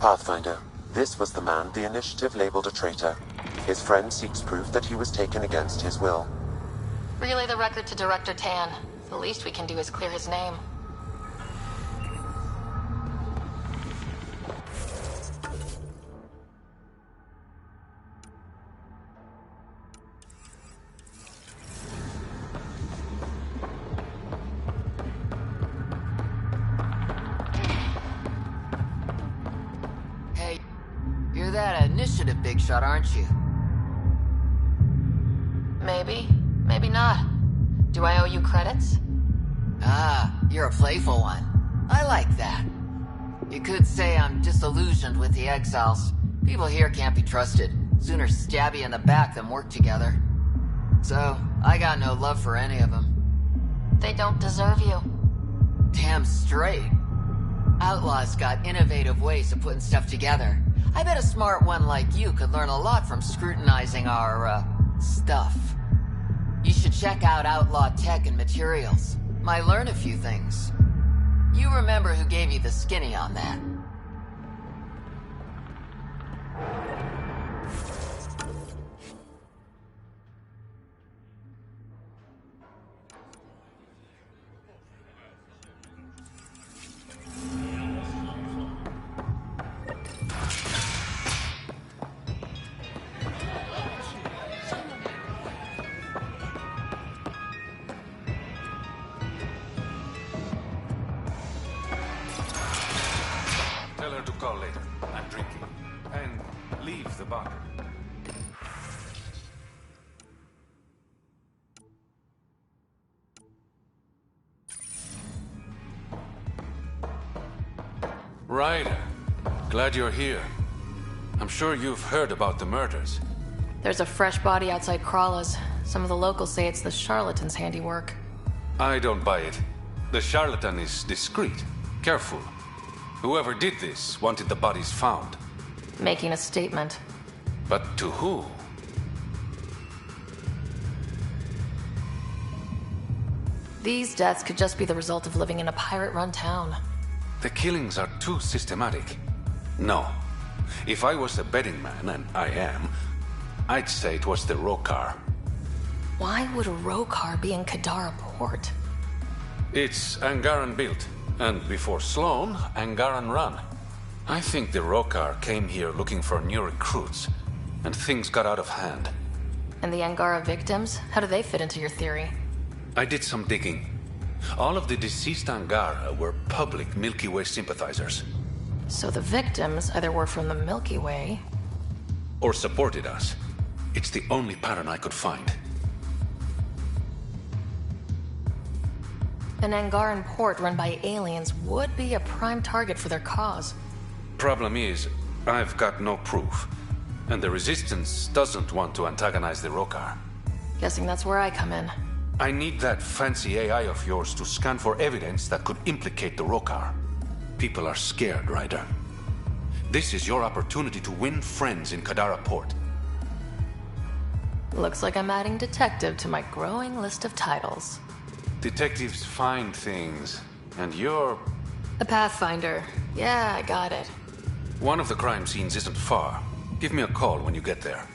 Pathfinder, this was the man the Initiative labeled a traitor. His friend seeks proof that he was taken against his will. Relay the record to Director Tan. The least we can do is clear his name. Hey, you're that Initiative big shot, aren't you? Maybe, maybe not. Do I owe you credits? Ah, you're a playful one. I like that. You could say I'm disillusioned with the exiles. People here can't be trusted. Sooner stab you in the back than work together. So, I got no love for any of them. They don't deserve you. Damn straight. Outlaws got innovative ways of putting stuff together. I bet a smart one like you could learn a lot from scrutinizing our, stuff. You should check out Outlaw Tech and Materials. Might learn a few things. You remember who gave you the skinny on that. Tell her to call later. I'm drinking. And leave the bar. Ryder, glad you're here. I'm sure you've heard about the murders. There's a fresh body outside Crawla's. Some of the locals say it's the charlatan's handiwork. I don't buy it. The charlatan is discreet, careful. Whoever did this wanted the bodies found. Making a statement. But to who? These deaths could just be the result of living in a pirate-run town. The killings are too systematic. No. If I was a betting man, and I am, I'd say it was the Rokar. Why would a Rokar be in Kadara port? It's Angaran built, and before Sloan, Angaran run. I think the Rokar came here looking for new recruits, and things got out of hand. And the Angara victims? How do they fit into your theory? I did some digging. All of the deceased Angara were public Milky Way sympathizers. So the victims either were from the Milky Way... or supported us. It's the only pattern I could find. An Angaran port run by aliens would be a prime target for their cause. Problem is, I've got no proof. And the Resistance doesn't want to antagonize the Rokar. Guessing that's where I come in. I need that fancy AI of yours to scan for evidence that could implicate the Rokar. People are scared, Ryder. This is your opportunity to win friends in Kadara Port. Looks like I'm adding detective to my growing list of titles. Detectives find things, and you're... A Pathfinder. Yeah, I got it. One of the crime scenes isn't far. Give me a call when you get there.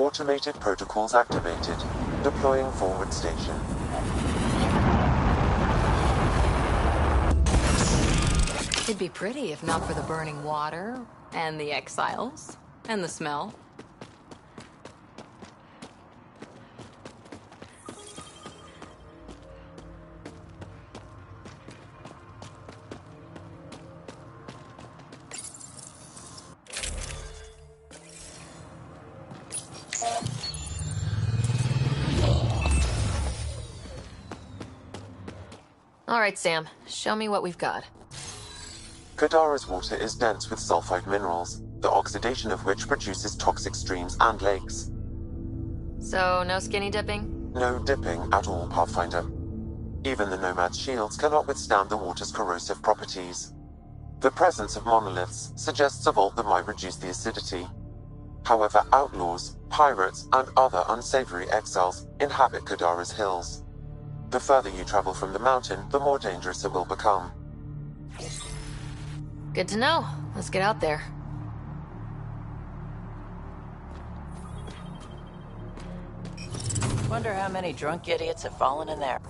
Automated protocols activated. Deploying forward station. It'd be pretty if not for the burning water, and the exiles, and the smell. All right, Sam, show me what we've got. Kadara's water is dense with sulfide minerals, the oxidation of which produces toxic streams and lakes. So, no skinny dipping? No dipping at all, Pathfinder. Even the Nomad's shields cannot withstand the water's corrosive properties. The presence of monoliths suggests a vault that might reduce the acidity. However, outlaws, pirates, and other unsavory exiles inhabit Kadara's hills. The further you travel from the mountain, the more dangerous it will become. Good to know. Let's get out there. Wonder how many drunk idiots have fallen in there.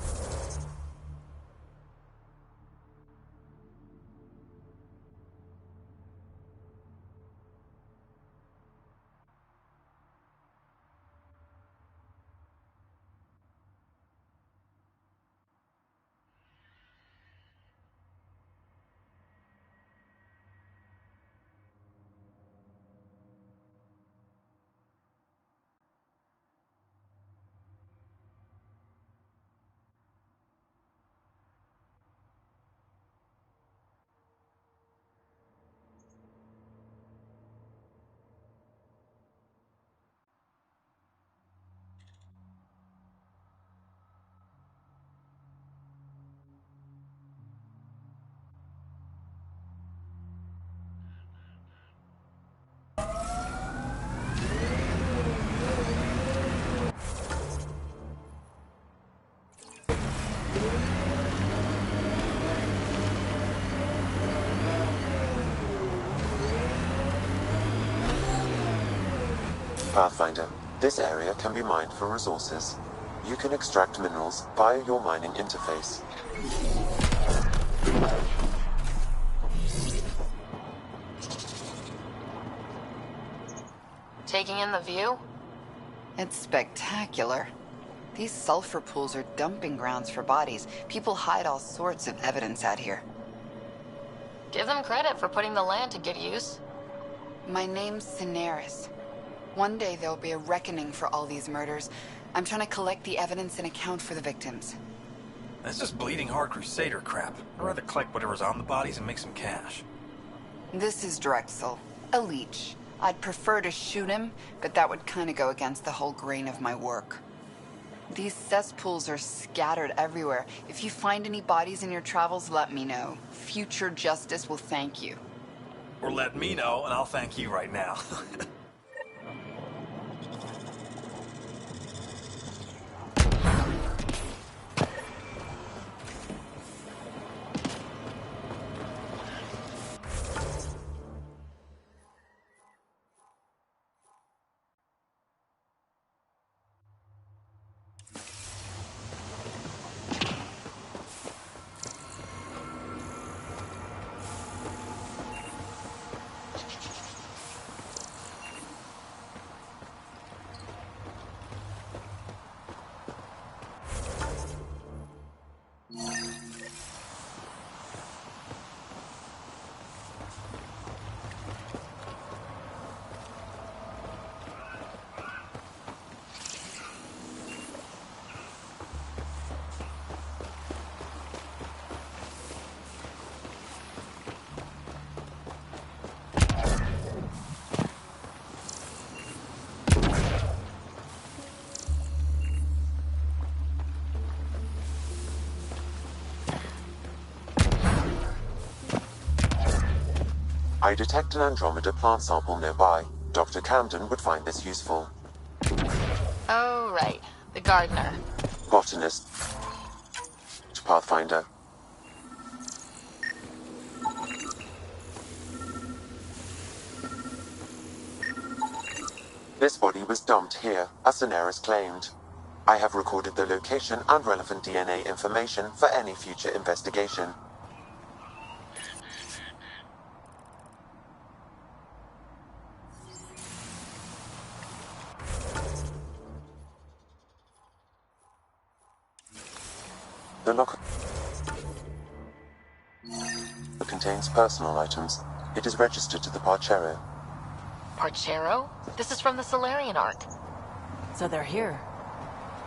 Pathfinder, this area can be mined for resources. You can extract minerals via your mining interface. Taking in the view? It's spectacular. These sulfur pools are dumping grounds for bodies. People hide all sorts of evidence out here. Give them credit for putting the land to good use. My name's Cineris. One day there'll be a reckoning for all these murders. I'm trying to collect the evidence and account for the victims. That's just bleeding heart crusader crap. I'd rather collect whatever's on the bodies and make some cash. This is Drexel, a leech. I'd prefer to shoot him, but that would kind of go against the whole grain of my work. These cesspools are scattered everywhere. If you find any bodies in your travels, let me know. Future justice will thank you. Or let me know, and I'll thank you right now. I detect an Andromeda plant sample nearby. Dr. Camden would find this useful. Oh, right. The gardener. Botanist. Pathfinder. This body was dumped here, as Daenerys claimed. I have recorded the location and relevant DNA information for any future investigation. The locker contains personal items. It is registered to the Parchero. Parchero? This is from the Solarian arc. So they're here.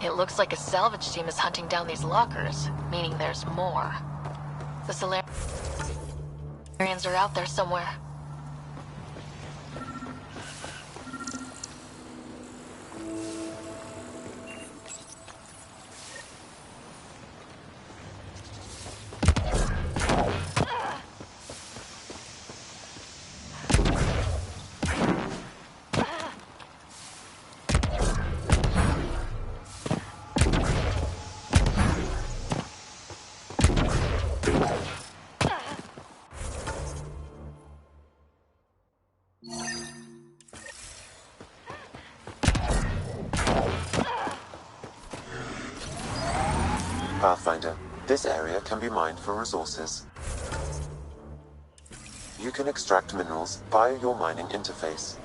It looks like a salvage team is hunting down these lockers, meaning there's more. The Solarians are out there somewhere. Pathfinder, this area can be mined for resources. You can extract minerals via your mining interface.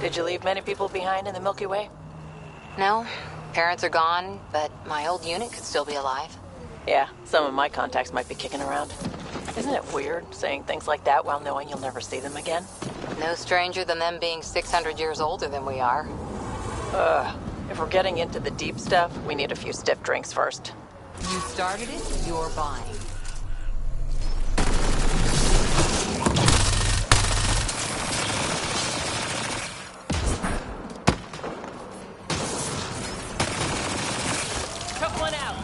Did you leave many people behind in the Milky Way? No, parents are gone, but my old unit could still be alive. Yeah, some of my contacts might be kicking around. Isn't it weird saying things like that while knowing you'll never see them again? No stranger than them being 600 years older than we are. If we're getting into the deep stuff, we need a few stiff drinks first. You started it, you're buying. Took one out.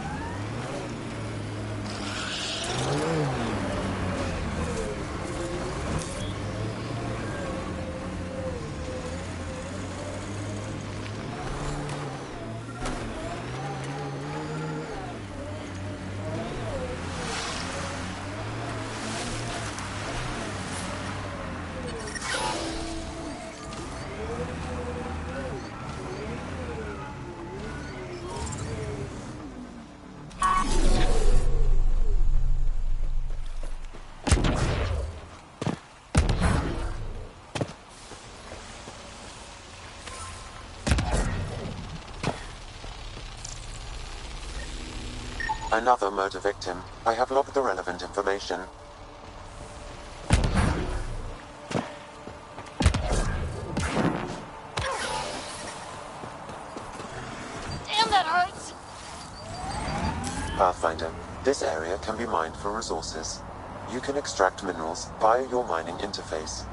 Another murder victim. I have logged the relevant information. Damn, that hurts! Pathfinder, this area can be mined for resources. You can extract minerals via your mining interface.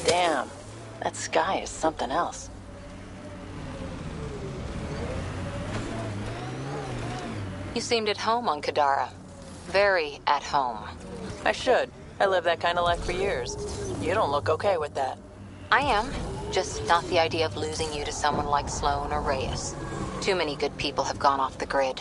Damn, that sky is something else. You seemed at home on Kadara. Very at home. I should. I lived that kind of life for years. You don't look okay with that. I am. Just not the idea of losing you to someone like Sloane or Reyes. Too many good people have gone off the grid.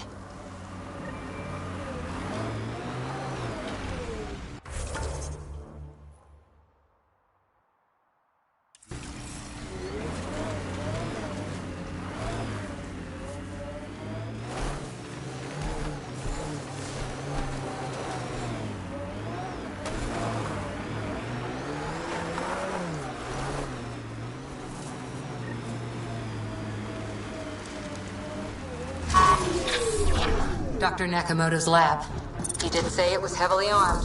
Dr. Nakamoto's lab. He did say it was heavily armed.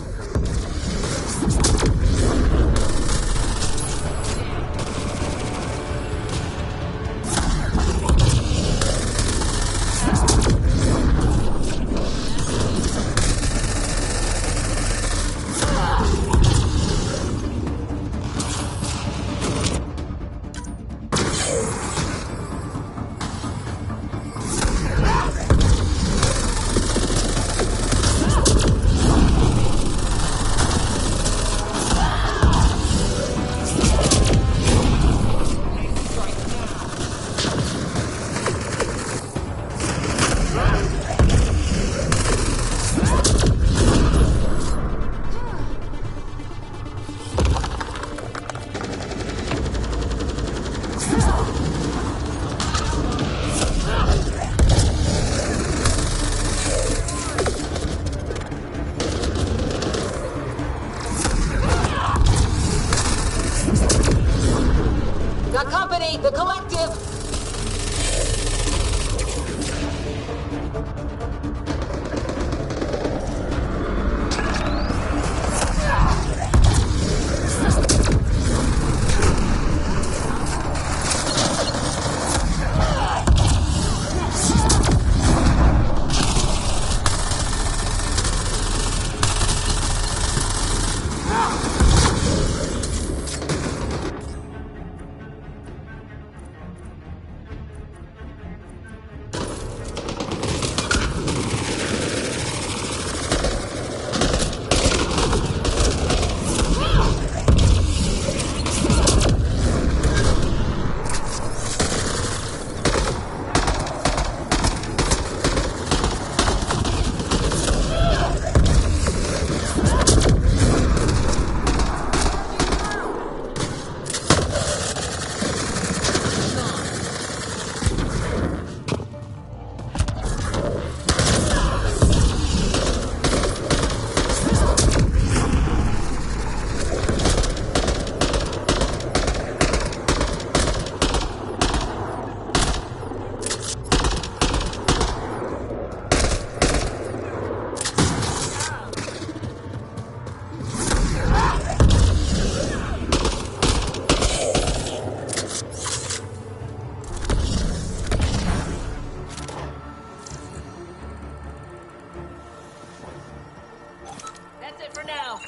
now.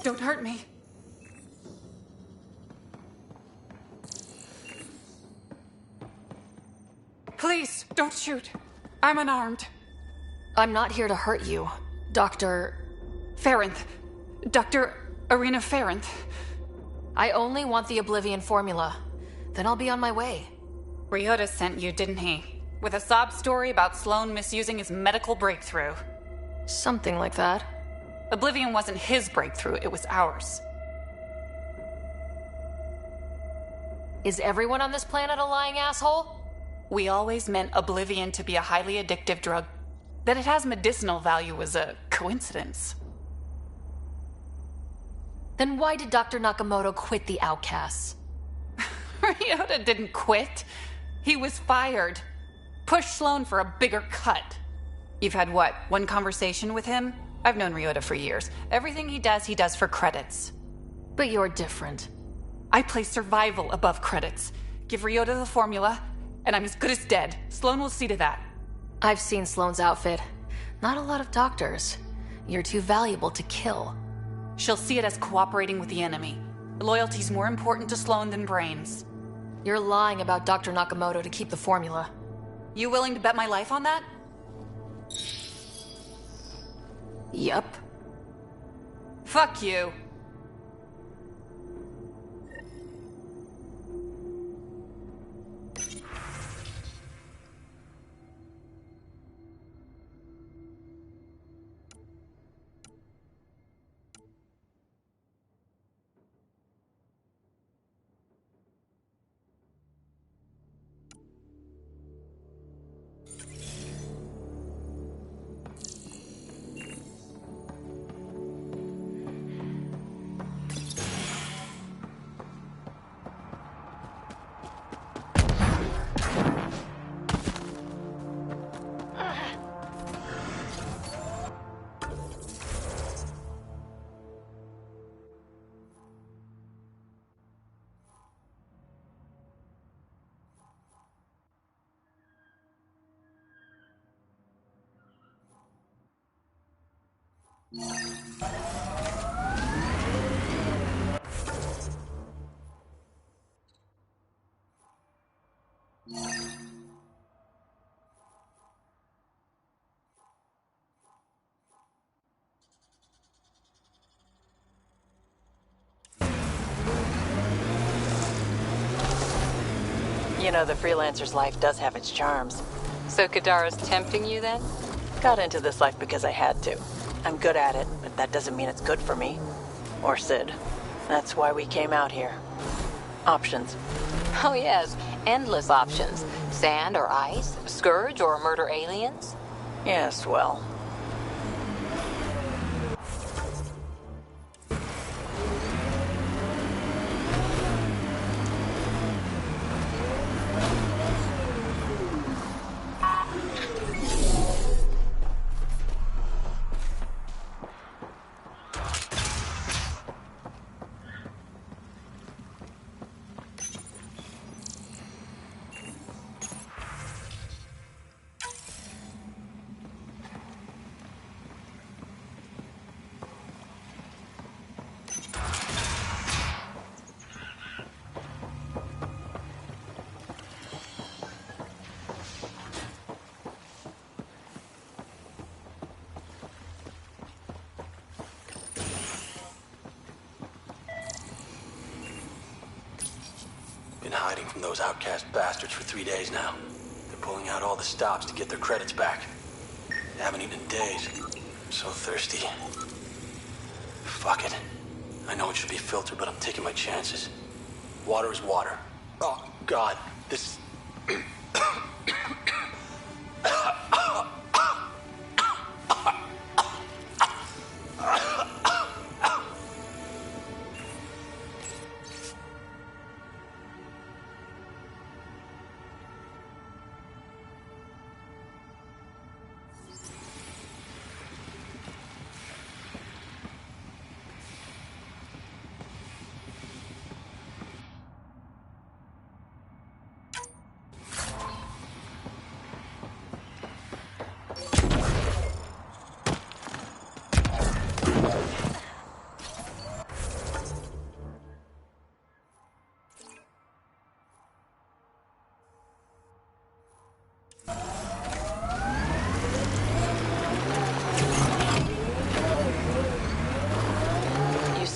Don't hurt me. Please, don't shoot. I'm unarmed. I'm not here to hurt you, Dr. Ferenth. Dr. Arena Ferenth. I only want the Oblivion formula. Then I'll be on my way. Ryota sent you, didn't he? With a sob story about Sloan misusing his medical breakthrough. Something like that. Oblivion wasn't his breakthrough, it was ours. Is everyone on this planet a lying asshole? We always meant Oblivion to be a highly addictive drug. That it has medicinal value was a coincidence. Then why did Dr. Nakamoto quit the Outcasts? Ryota didn't quit. He was fired. Pushed Sloan for a bigger cut. You've had what, one conversation with him? I've known Ryota for years. Everything he does for credits. But you're different. I place survival above credits. Give Ryota the formula, and I'm as good as dead. Sloan will see to that. I've seen Sloane's outfit. Not a lot of doctors. You're too valuable to kill. She'll see it as cooperating with the enemy. Loyalty's more important to Sloan than brains. You're lying about Dr. Nakamoto to keep the formula. You willing to bet my life on that? Yup. Fuck you. You know, the freelancer's life does have its charms. So Kadara's tempting you then? Got into this life because I had to. I'm good at it, but that doesn't mean it's good for me. Or Sid. That's why we came out here. Options. Oh yes, endless options. Sand or ice, scourge or murder aliens. Yes, well. Been hiding from those outcast bastards for 3 days now. They're pulling out all the stops to get their credits back. They haven't eaten in days. I'm so thirsty. Fuck it. I know it should be filtered, but I'm taking my chances. Water is water. Oh, God. This...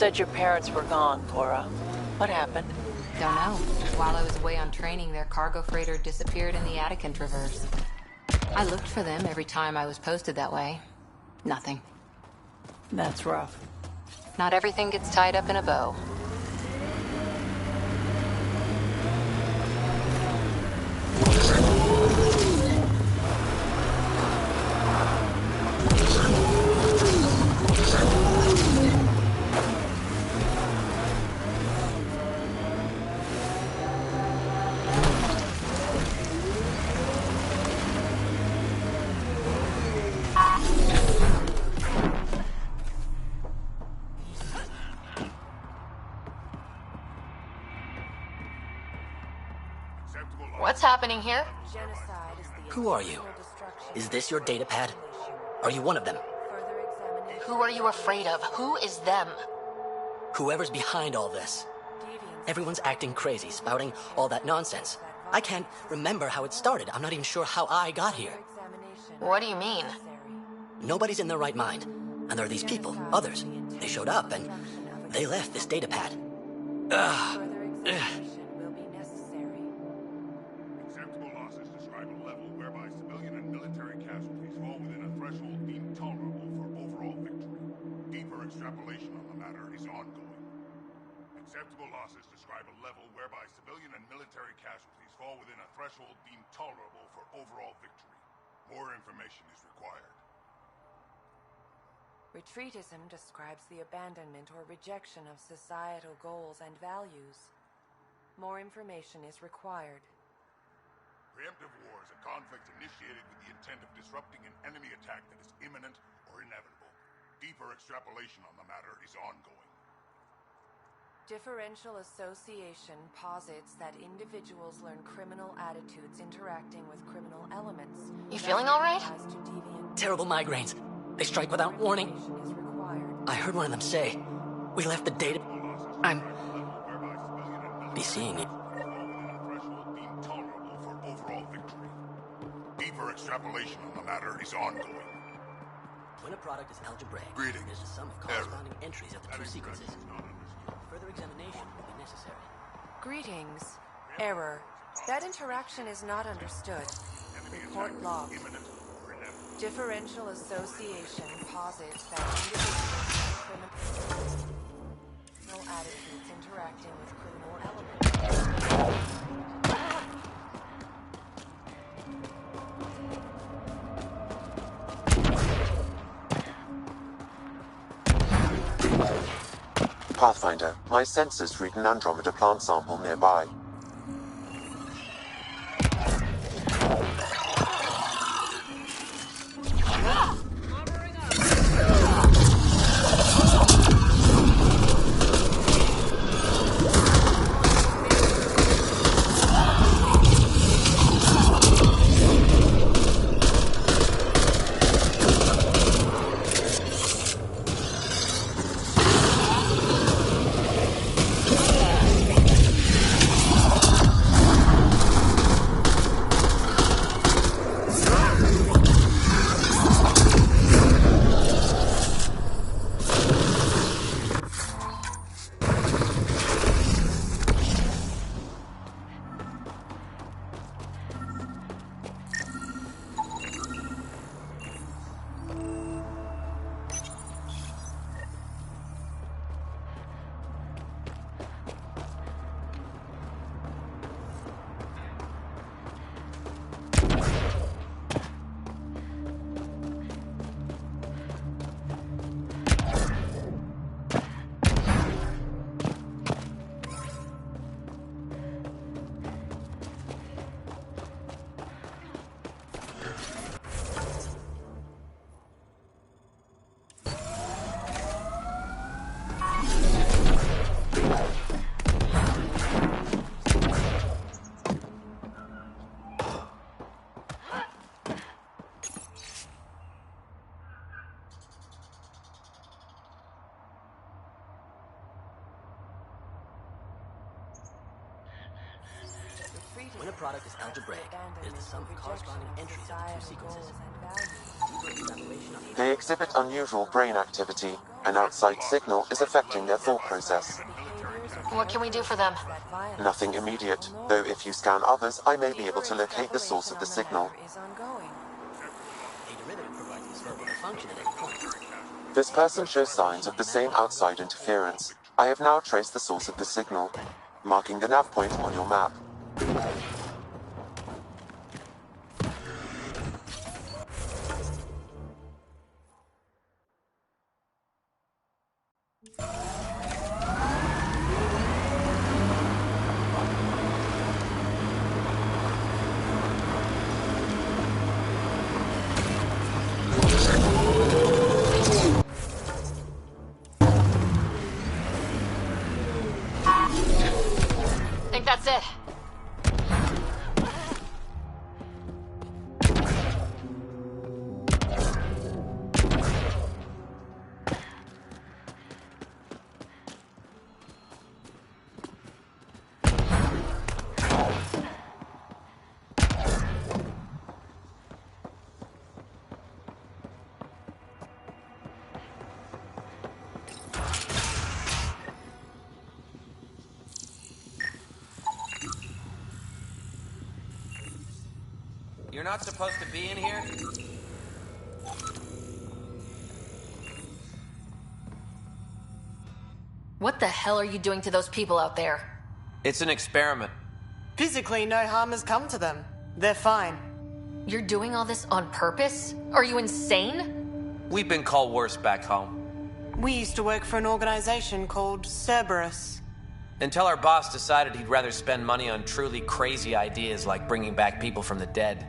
said your parents were gone, Cora. What happened? Don't know. While I was away on training, their cargo freighter disappeared in the Attican Traverse. I looked for them every time I was posted that way. Nothing. That's rough. Not everything gets tied up in a bow. What's happening here? Who are you? Is this your datapad? Are you one of them? Who are you afraid of? Who is them? Whoever's behind all this. Everyone's acting crazy, spouting all that nonsense. I can't remember how it started. I'm not even sure how I got here. What do you mean? Nobody's in their right mind. And there are these people, others. They showed up and they left this datapad. Ugh. Acceptable losses describe a level whereby civilian and military casualties fall within a threshold deemed tolerable for overall victory. Deeper extrapolation on the matter is ongoing. Acceptable losses describe a level whereby civilian and military casualties fall within a threshold deemed tolerable for overall victory. More information is required. Retreatism describes the abandonment or rejection of societal goals and values. More information is required. Preemptive war is a conflict initiated with the intent of disrupting an enemy attack that is imminent or inevitable. Deeper extrapolation on the matter is ongoing. Differential association posits that individuals learn criminal attitudes interacting with criminal elements. You feeling all right? Terrible migraines. They strike without warning. I heard one of them say, "We left the data. I'm be seeing it." Deeper extrapolation on the matter is ongoing. When a product is algebraic, Greetings. there's a sum of corresponding entries of the two sequences. Further examination will be necessary. Greetings. Error. That interaction is not understood. Report log. Differential association posits that individuals learn criminal attitudes interacting with criminal elements. Pathfinder, my sensors read an Andromeda plant sample nearby. When a product is algebraic, it is the sum of corresponding entries of the two sequences. Deeper examination of They exhibit unusual brain activity. An outside signal is affecting their thought process. What can we do for them? Nothing immediate, though if you scan others, I may be able to locate the source of the signal. A derivative provides this verbal function at any point. This person shows signs of the same outside interference. I have now traced the source of the signal, marking the nav point on your map. I think that's it. You're not supposed to be in here? What the hell are you doing to those people out there? It's an experiment. Physically, no harm has come to them. They're fine. You're doing all this on purpose? Are you insane? We've been called worse back home. We used to work for an organization called Cerberus. Until our boss decided he'd rather spend money on truly crazy ideas like bringing back people from the dead.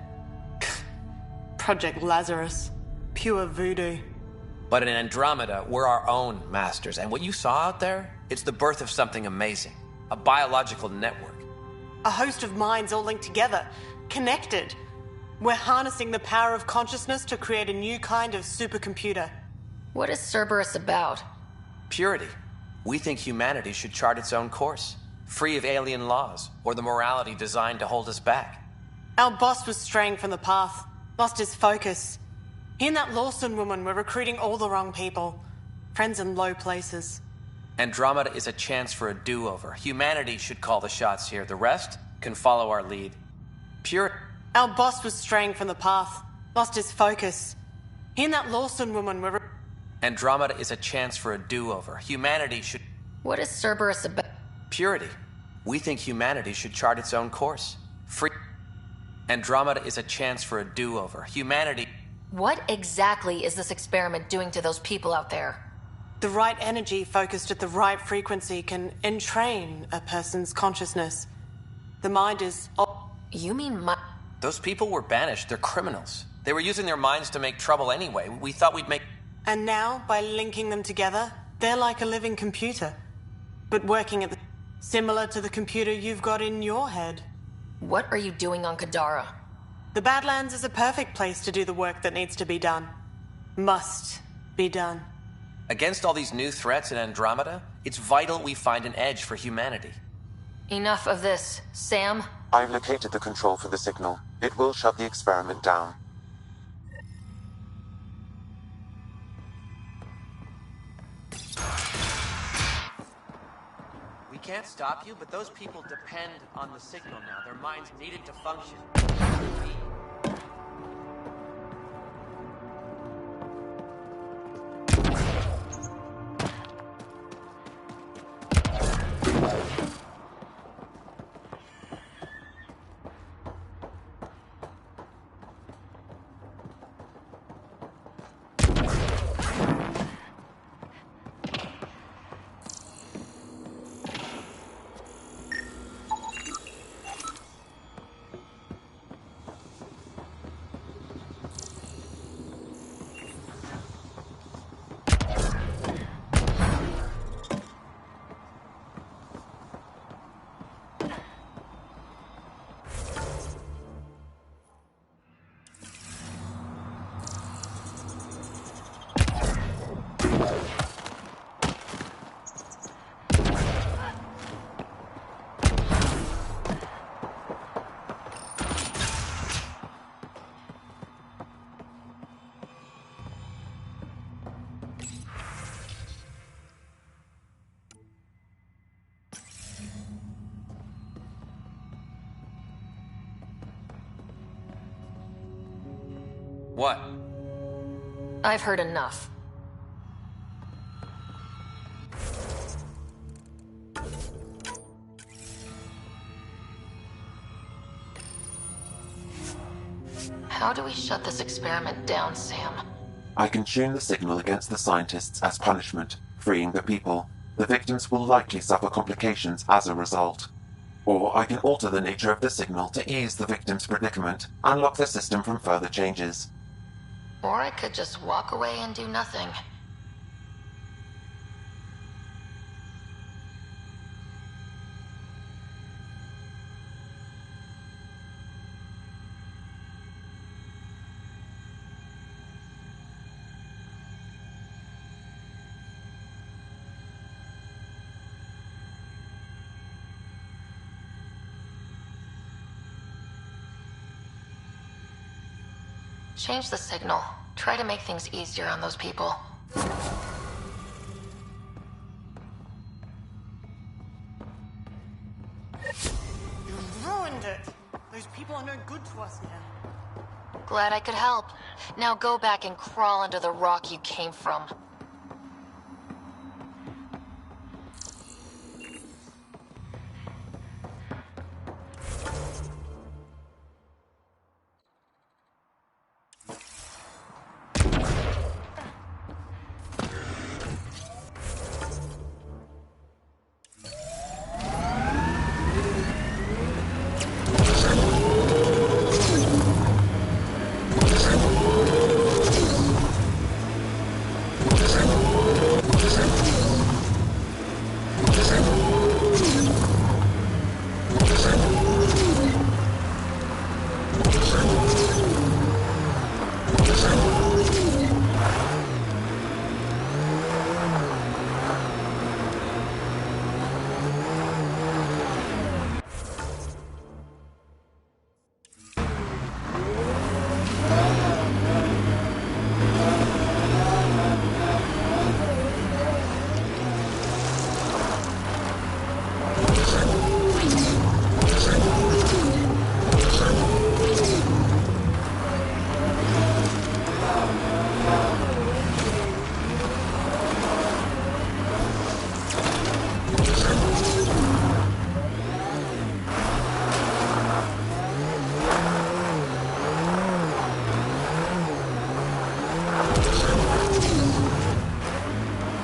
Project Lazarus. Pure voodoo. But in Andromeda, we're our own masters, and what you saw out there, it's the birth of something amazing. A biological network. A host of minds all linked together. Connected. We're harnessing the power of consciousness to create a new kind of supercomputer. What is Cerberus about? Purity. We think humanity should chart its own course, free of alien laws or the morality designed to hold us back. Our boss was straying from the path, lost his focus. He and that Lawson woman were recruiting all the wrong people. Friends in low places. Andromeda is a chance for a do-over. Humanity should call the shots here. The rest can follow our lead. Our boss was straying from the path, lost his focus. He and that Lawson woman were... Andromeda is a chance for a do-over. Humanity should... What is Cerberus about? Purity. We think humanity should chart its own course. Free... Andromeda is a chance for a do-over. Humanity... What exactly is this experiment doing to those people out there? The right energy focused at the right frequency can entrain a person's consciousness. The mind is... You mean Those people were banished. They're criminals. They were using their minds to make trouble anyway. We thought we'd make... And now, by linking them together, they're like a living computer. But working at the... Similar to the computer you've got in your head. What are you doing on Kadara? The Badlands is a perfect place to do the work that needs to be done. Must be done. Against all these new threats in Andromeda, it's vital we find an edge for humanity. Enough of this. Sam? I've located the control for the signal. It will shut the experiment down. We can't stop you, but those people depend on the signal now. Their minds need it to function. What? I've heard enough. How do we shut this experiment down, Sam? I can tune the signal against the scientists as punishment, freeing the people. The victims will likely suffer complications as a result. Or I can alter the nature of the signal to ease the victim's predicament and lock the system from further changes. Or I could just walk away and do nothing. Change the signal. Try to make things easier on those people. You ruined it! Those people are no good to us now. Glad I could help. Now go back and crawl under the rock you came from.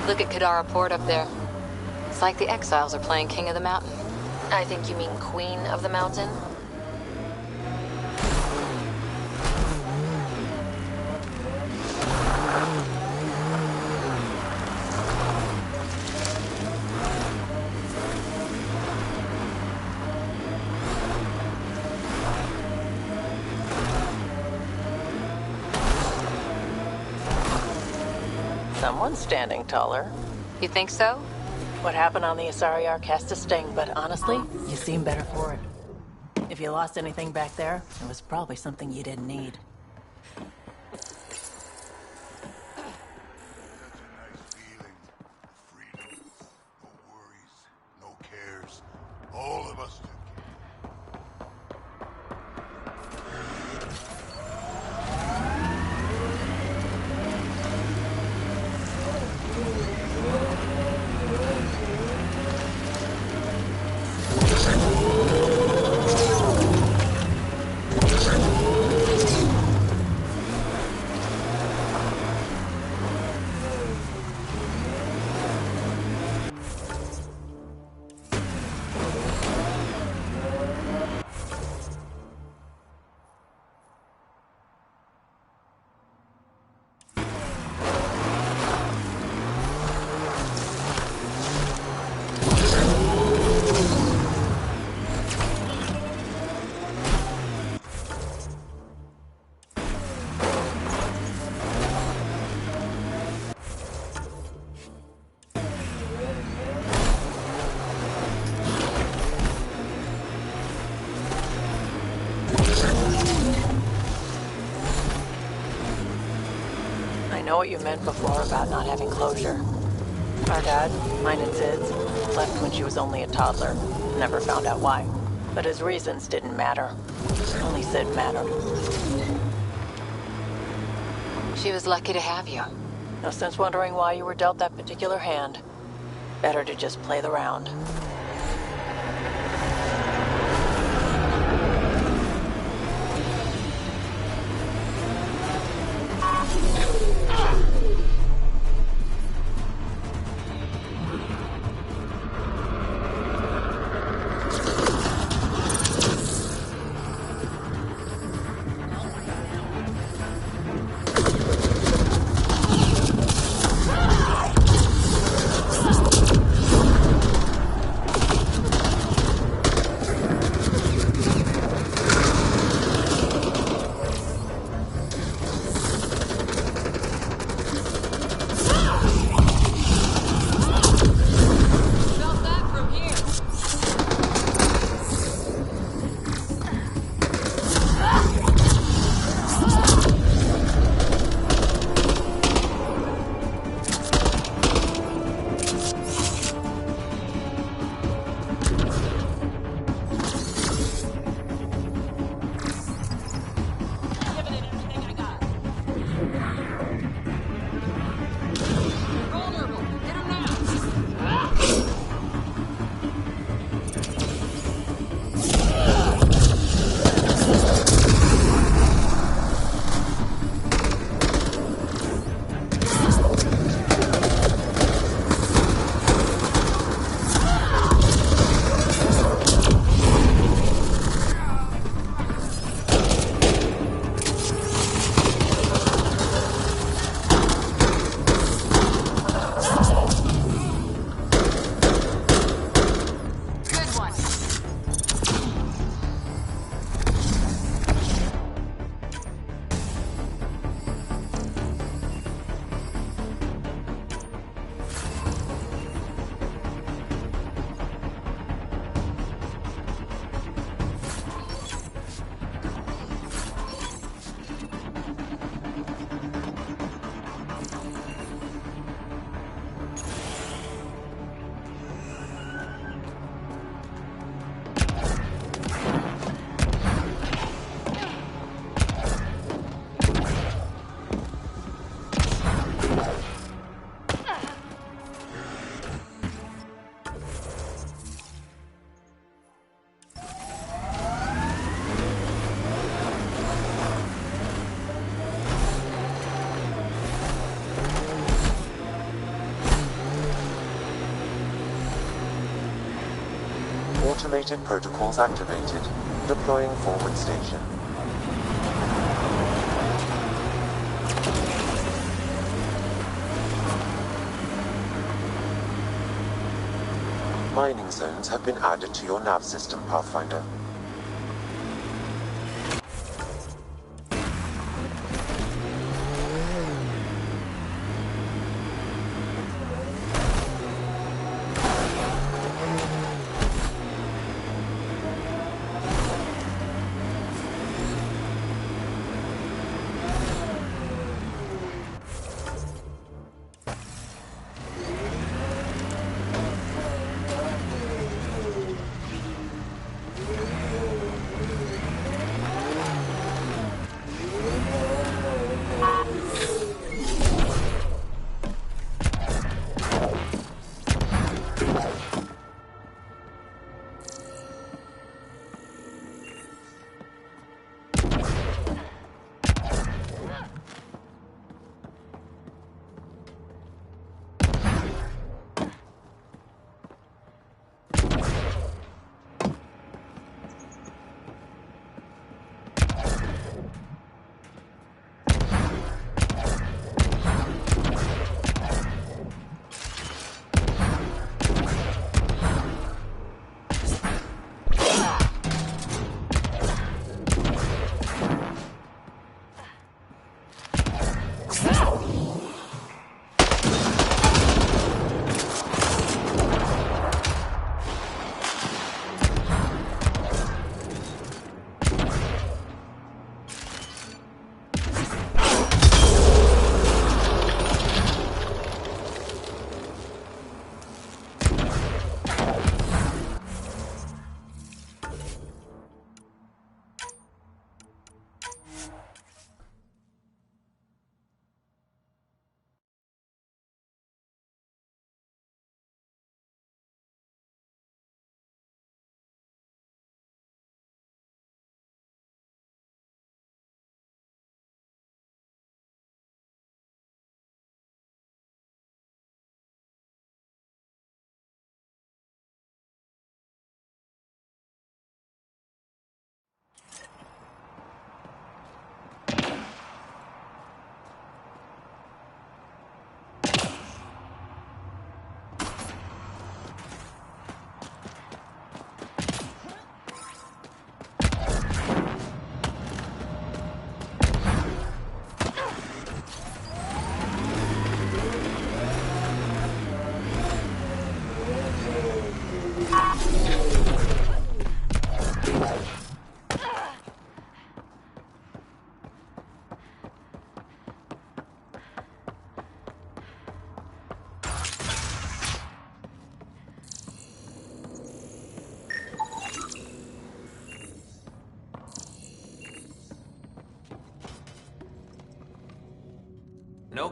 Look at Kadara Port up there. It's like the exiles are playing King of the Mountain. I think you mean Queen of the Mountain? Someone's standing taller. You think so? What happened on the Asari Ark has to sting, but honestly, you seem better for it. If you lost anything back there, it was probably something you didn't need. All of us do. I know what you meant before about not having closure. Our dad, mine and Sid's, left when she was only a toddler. Never found out why. But his reasons didn't matter. Only Sid mattered. She was lucky to have you. No sense wondering why you were dealt that particular hand. Better to just play the round. Automated protocols activated. Deploying forward station. Mining zones have been added to your nav system, Pathfinder.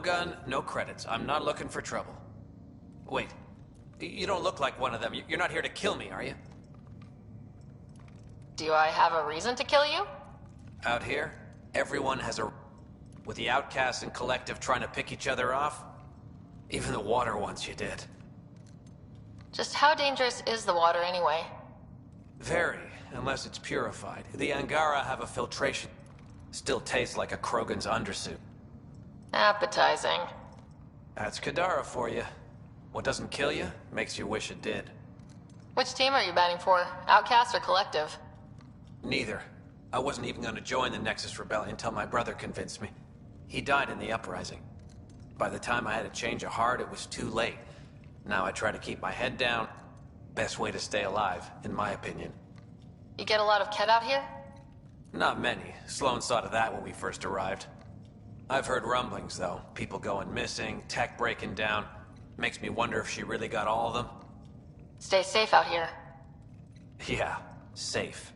gun, no credits. I'm not looking for trouble. Wait, you don't look like one of them. You're not here to kill me, are you? Do I have a reason to kill you? Out here, everyone has a... With the outcasts and collective trying to pick each other off, even the water wants you dead. Just how dangerous is the water anyway? Very, unless it's purified. The Angara have a filtration. Still tastes like a Krogan's undersuit. Appetizing. That's Kadara for you. What doesn't kill you, makes you wish it did. Which team are you batting for? Outcast or Collective? Neither. I wasn't even going to join the Nexus Rebellion until my brother convinced me. He died in the uprising. By the time I had a change of heart, it was too late. Now I try to keep my head down. Best way to stay alive, in my opinion. You get a lot of Kett out here? Not many. Sloan saw to that when we first arrived. I've heard rumblings, though. People going missing, tech breaking down. Makes me wonder if she really got all of them. Stay safe out here. Yeah, safe.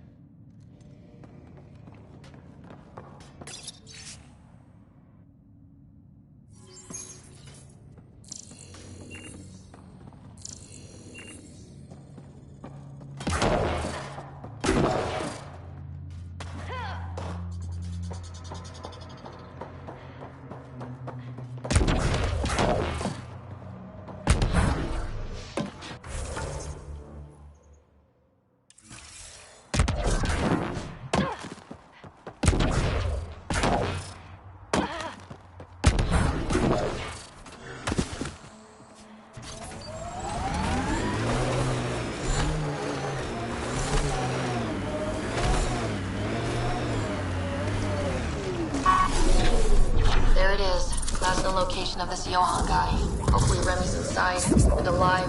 There it is. That's the location of this Johann guy. Hopefully Remy's inside and alive.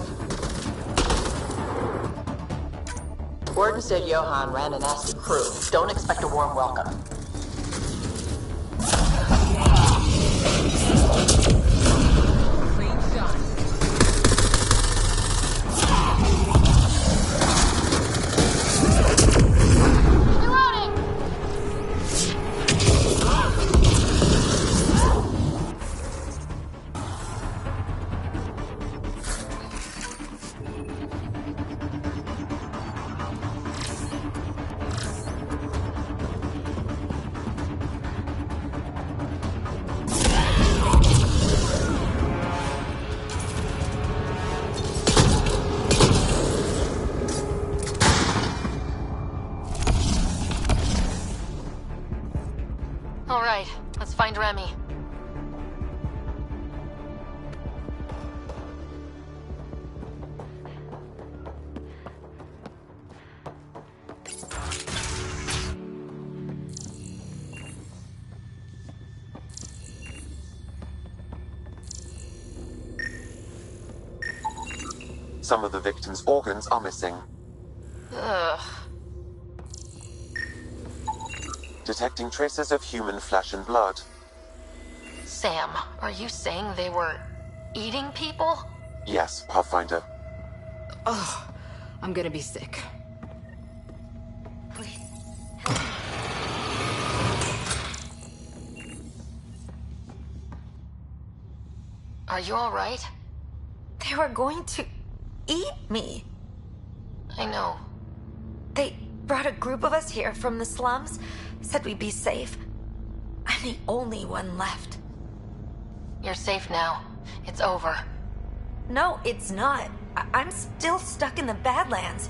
Warden said Johann ran a nasty crew. Don't expect a warm welcome. Clean shot. All right, let's find Remy. Some of the victim's organs are missing. Ugh. Detecting traces of human flesh and blood. Sam, are you saying they were eating people? Yes, Pathfinder. Ugh, I'm gonna be sick. Please. Are you all right? They were going to eat me. I know. They brought a group of us here from the slums, said we'd be safe. I'm the only one left. You're safe now. It's over. No, it's not. I'm still stuck in the Badlands,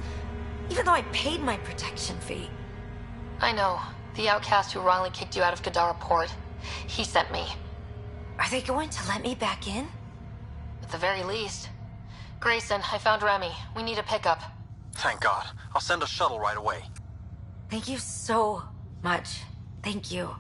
even though I paid my protection fee. I know. The outcast who wrongly kicked you out of Kadara Port. He sent me. Are they going to let me back in? At the very least. Grayson, I found Remy. We need a pickup. Thank God. I'll send a shuttle right away. Thank you so much. Thank you.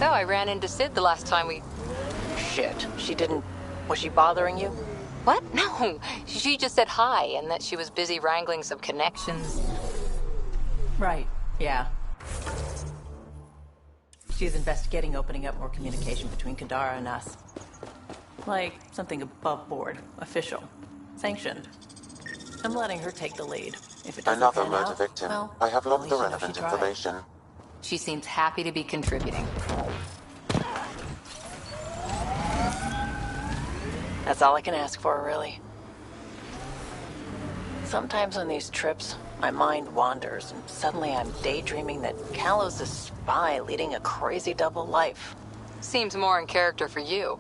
how I ran into Sid the last time we... Shit. She didn't... Was she bothering you? What? No. She just said hi and that she was busy wrangling some connections. Right. Yeah. She's investigating opening up more communication between Kadara and us. Like something above board, official, sanctioned. I'm letting her take the lead. If it doesn't Another pan murder out, victim. well, I have at logged least the you know relevant she tried. information. She seems happy to be contributing. That's all I can ask for, really. Sometimes on these trips, my mind wanders, and suddenly I'm daydreaming that Callow's a spy leading a crazy double life. Seems more in character for you.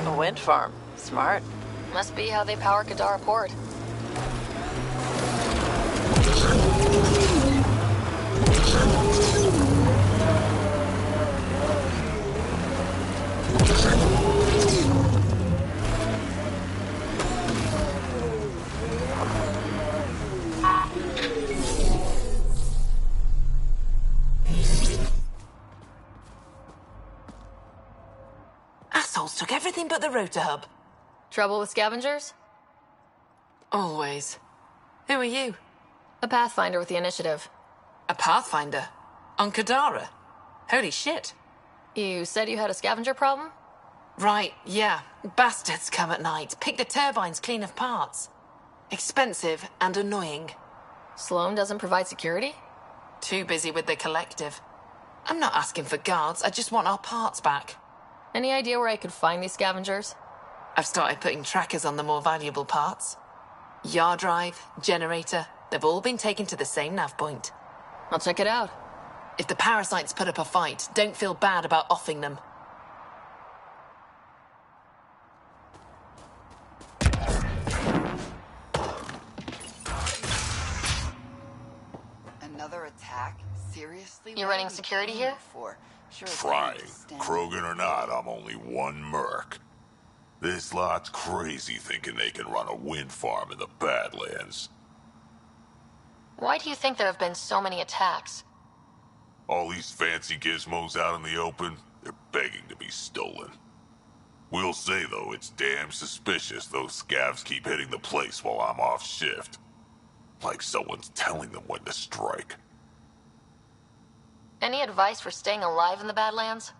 A wind farm. Smart. Must be how they power Kadara Port. Assholes took everything but the rotor hub. Trouble with scavengers? Always. Who are you? A Pathfinder with the initiative. A Pathfinder? On Kadara? Holy shit. You said you had a scavenger problem? Right, yeah. Bastards come at night, pick the turbines clean of parts. Expensive and annoying. Sloan doesn't provide security? Too busy with the collective. I'm not asking for guards, I just want our parts back. Any idea where I could find these scavengers? I've started putting trackers on the more valuable parts. Yard drive, generator, they've all been taken to the same nav point. I'll check it out. If the parasites put up a fight, don't feel bad about offing them. Another attack? Seriously? You're running security here? Sure, Trying. Krogan or not, I'm only one merc. This lot's crazy thinking they can run a wind farm in the Badlands. Why do you think there have been so many attacks? All these fancy gizmos out in the open, they're begging to be stolen. We'll say, though, it's damn suspicious those scavs keep hitting the place while I'm off shift. Like someone's telling them when to strike. Any advice for staying alive in the Badlands?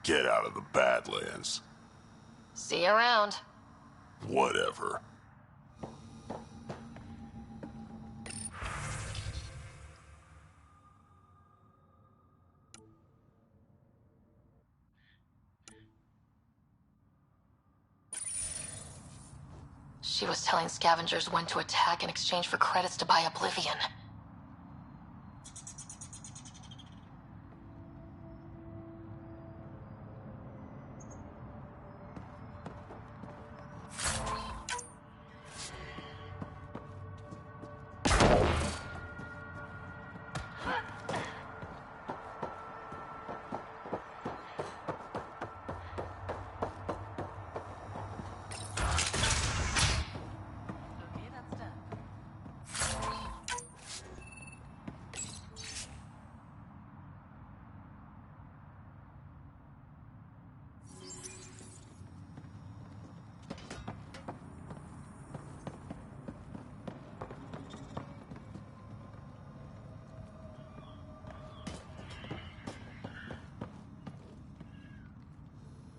Get out of the Badlands. See you around. Whatever. She was telling scavengers when to attack in exchange for credits to buy Oblivion.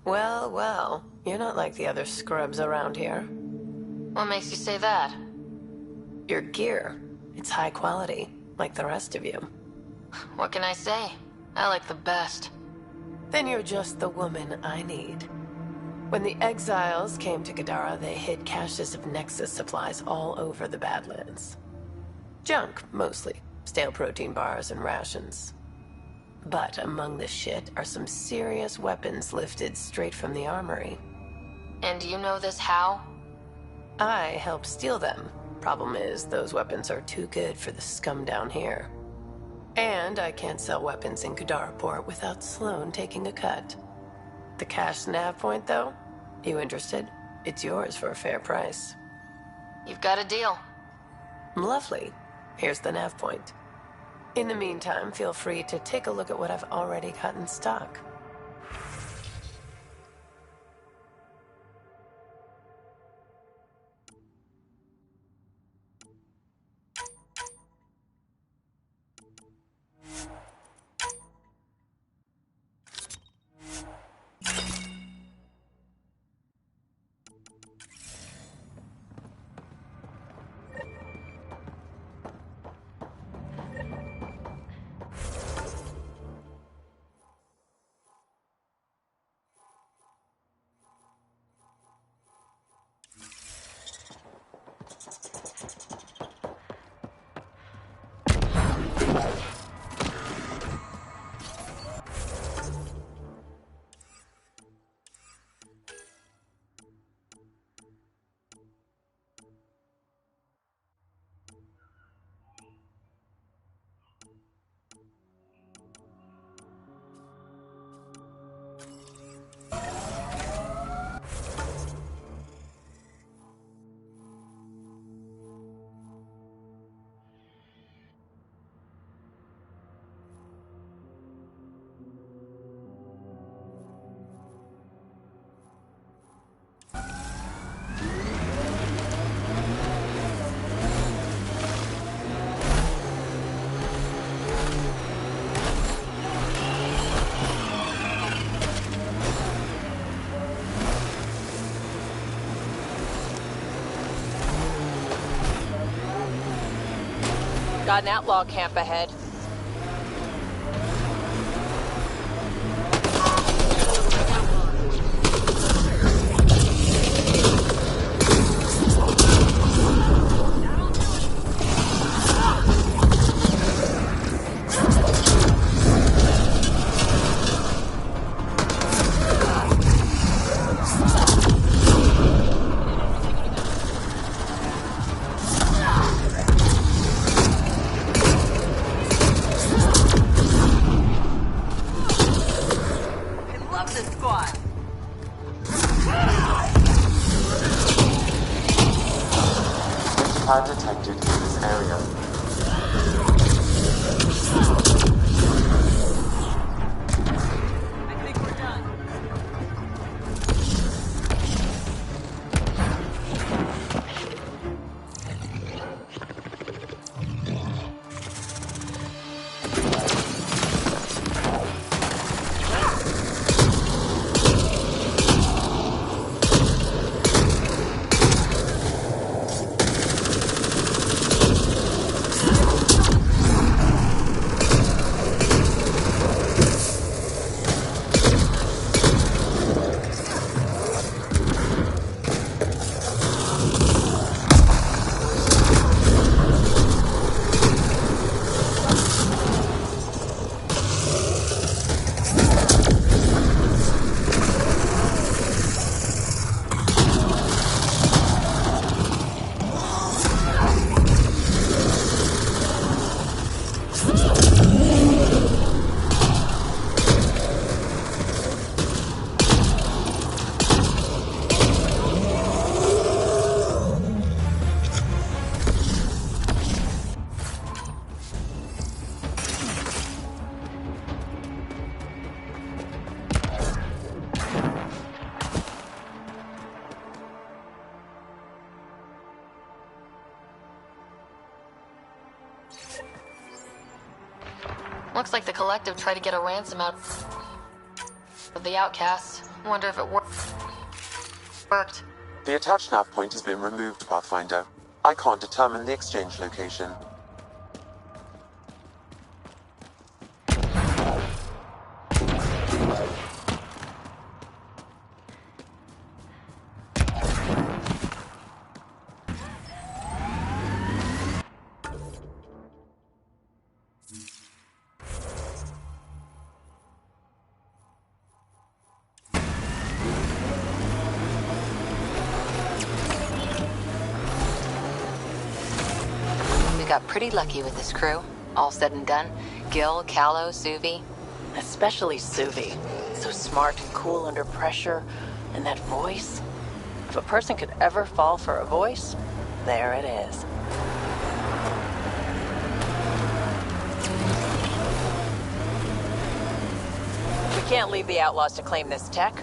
Well, well. You're not like the other scrubs around here. What makes you say that? Your gear. It's high quality, like the rest of you. What can I say? I like the best. Then you're just the woman I need. When the exiles came to Kadara, they hid caches of Nexus supplies all over the Badlands. Junk, mostly. Stale protein bars and rations. But among the shit are some serious weapons lifted straight from the armory. And you know this how? I helped steal them. Problem is, those weapons are too good for the scum down here. And I can't sell weapons in Kadaraport without Sloan taking a cut. The cash nav point, though? You interested? It's yours for a fair price. You've got a deal. Lovely. Here's the nav point. In the meantime, feel free to take a look at what I've already got in stock. Got an outlaw camp ahead. Are detected in this area. I think we're done. Looks like the Collective tried to get a ransom out. The outcasts. Wonder if it worked. The attached nav point has been removed, Pathfinder. I can't determine the exchange location. We got pretty lucky with this crew. All said and done, Gil, Callow, Suvi. Especially Suvi. So smart and cool under pressure. And that voice. If a person could ever fall for a voice, there it is. We can't leave the outlaws to claim this tech.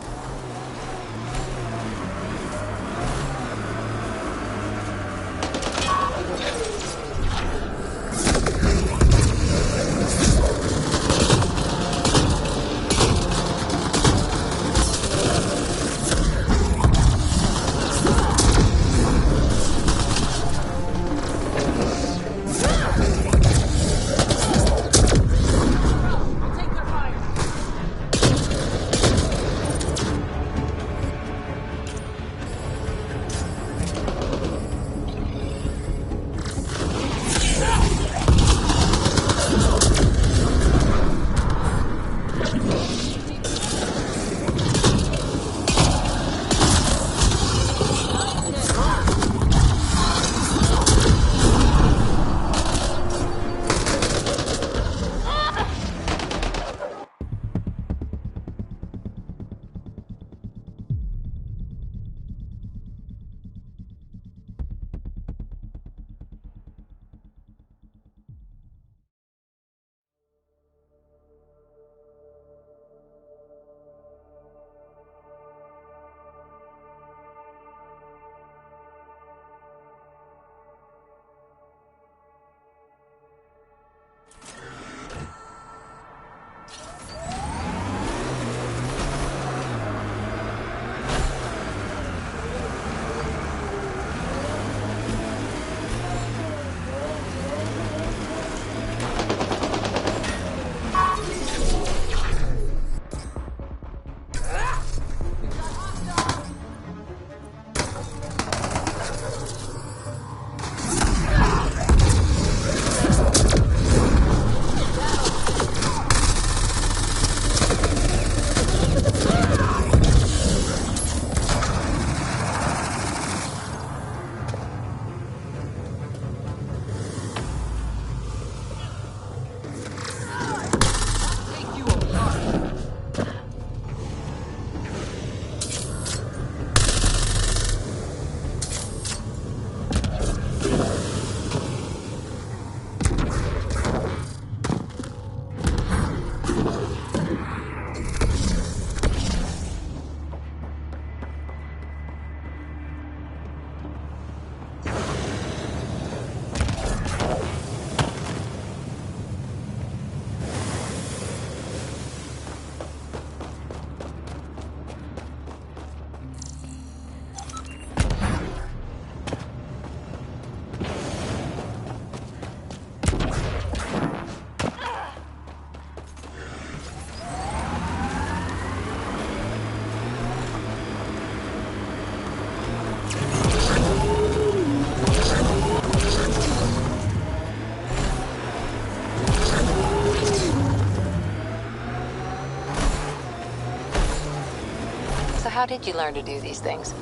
How did you learn to do these things?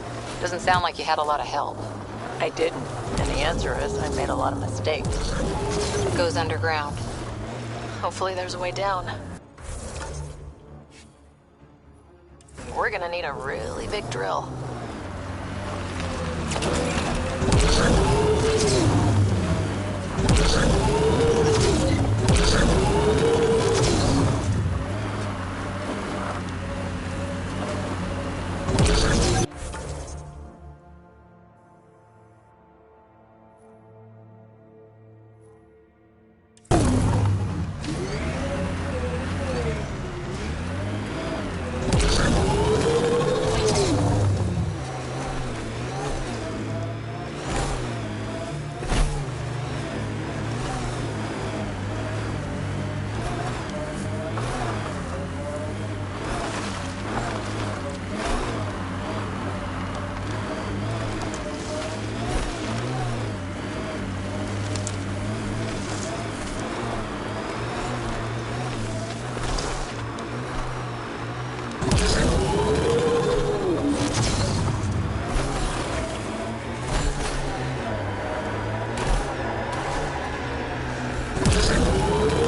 Doesn't sound like you had a lot of help. I didn't. And the answer is I made a lot of mistakes. It goes underground. Hopefully there's a way down. We're gonna need a really big drill.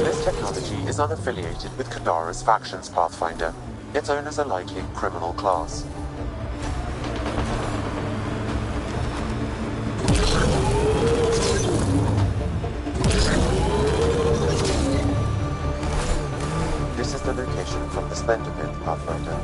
This technology is unaffiliated with Kadara's factions, Pathfinder. Its owners are likely criminal class. This is the location from the Splendor Pit, Pathfinder.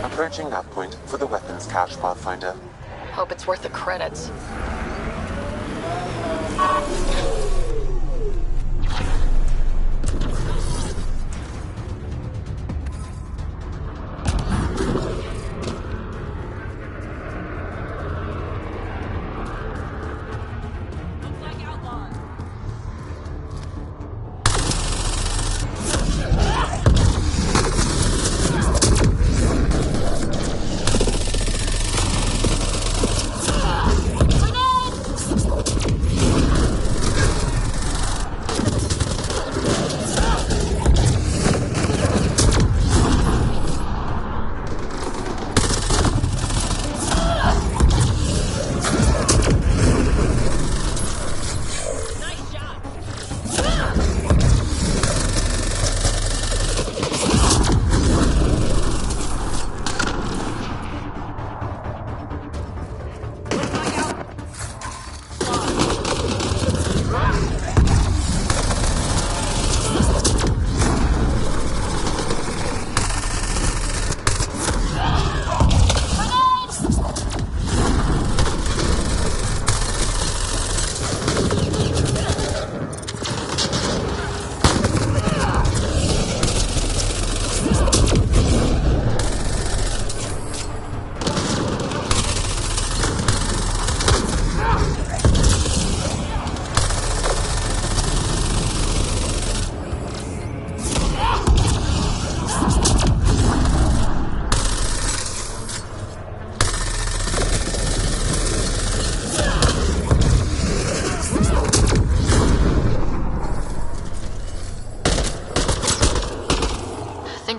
Approaching that point for the weapons cache, Pathfinder. Hope it's worth the credits.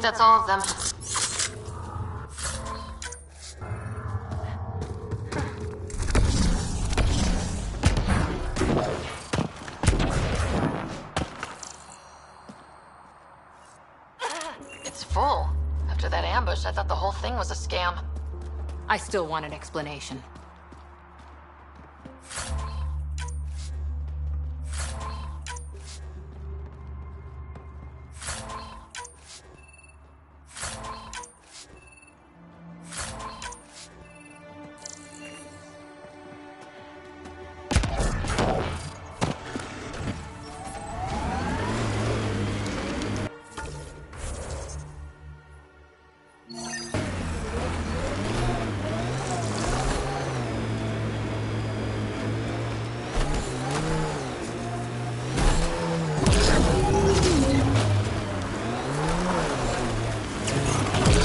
That's all of them. It's full. After that ambush, I thought the whole thing was a scam. I still want an explanation.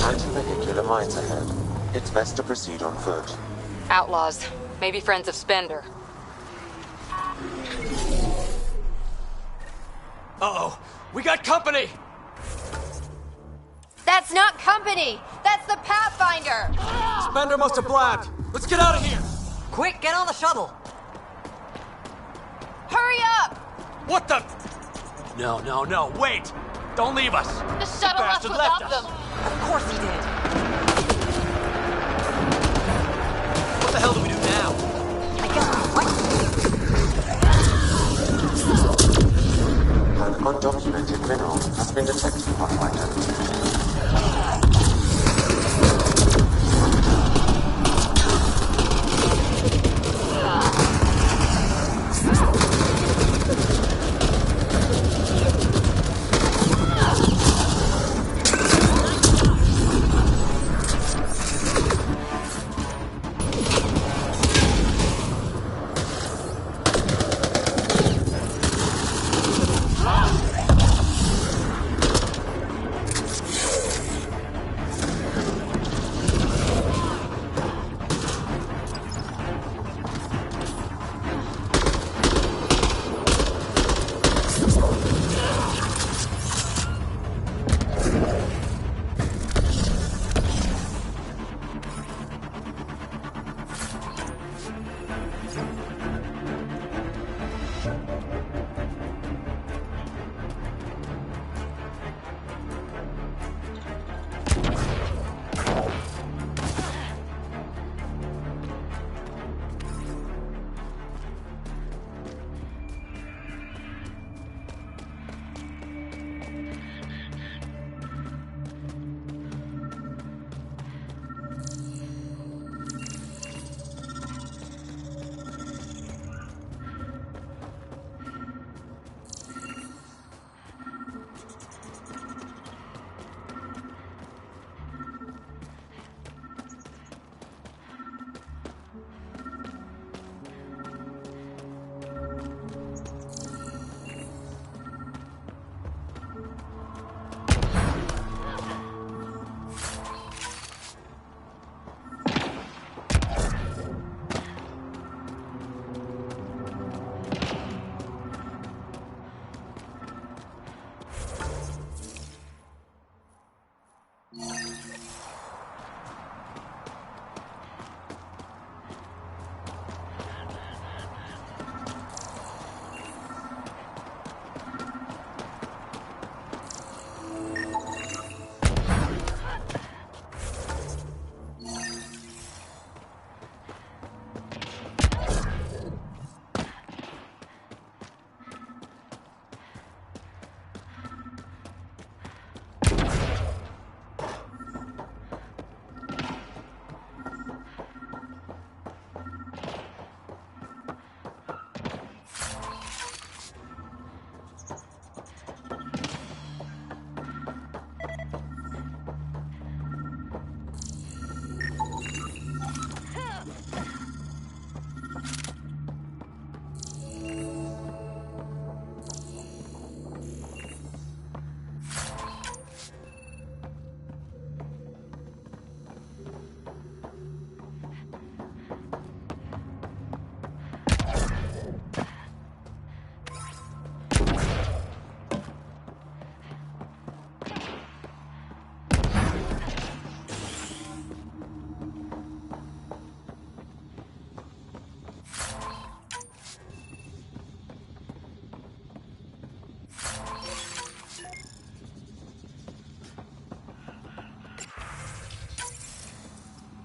Anti-vehicular mines ahead. It's best to proceed on foot. Outlaws. Maybe friends of Spender. Uh-oh! We got company! That's not company! That's the Pathfinder! Spender must have blabbed! Let's get out of here! Quick, get on the shuttle! Hurry up! What the? No, wait! Don't leave us! The shuttle left bastard without left them! Of course he did. What the hell do we do now? I guess we fight. An undocumented mineral has been detected, Pathfinder.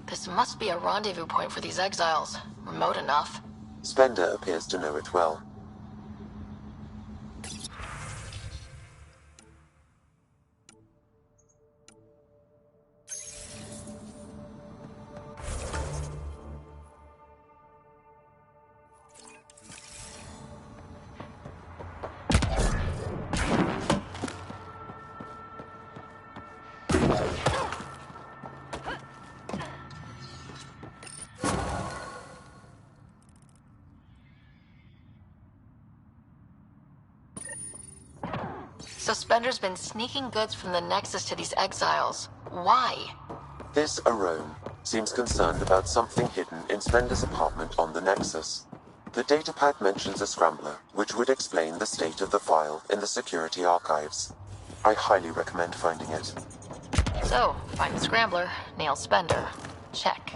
This must be a rendezvous point for these exiles. Remote enough. Spender appears to know it well. So Spender's been sneaking goods from the Nexus to these exiles. Why? This Arome seems concerned about something hidden in Spender's apartment on the Nexus. The datapad mentions a scrambler, which would explain the state of the file in the security archives. I highly recommend finding it. So, find the scrambler, nail Spender. Check.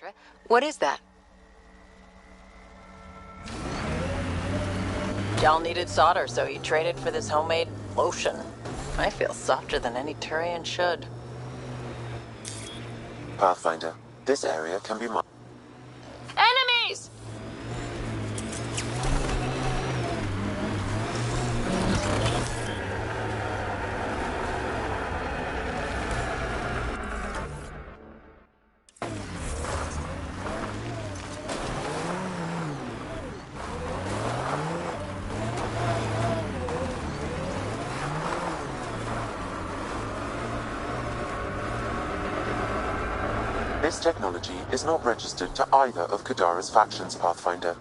Sandra. What is that? Jal needed solder, so he traded for this homemade lotion. I feel softer than any Turian should. Pathfinder, this area can be marked. Enemies! This technology is not registered to either of Kadara's factions, Pathfinder.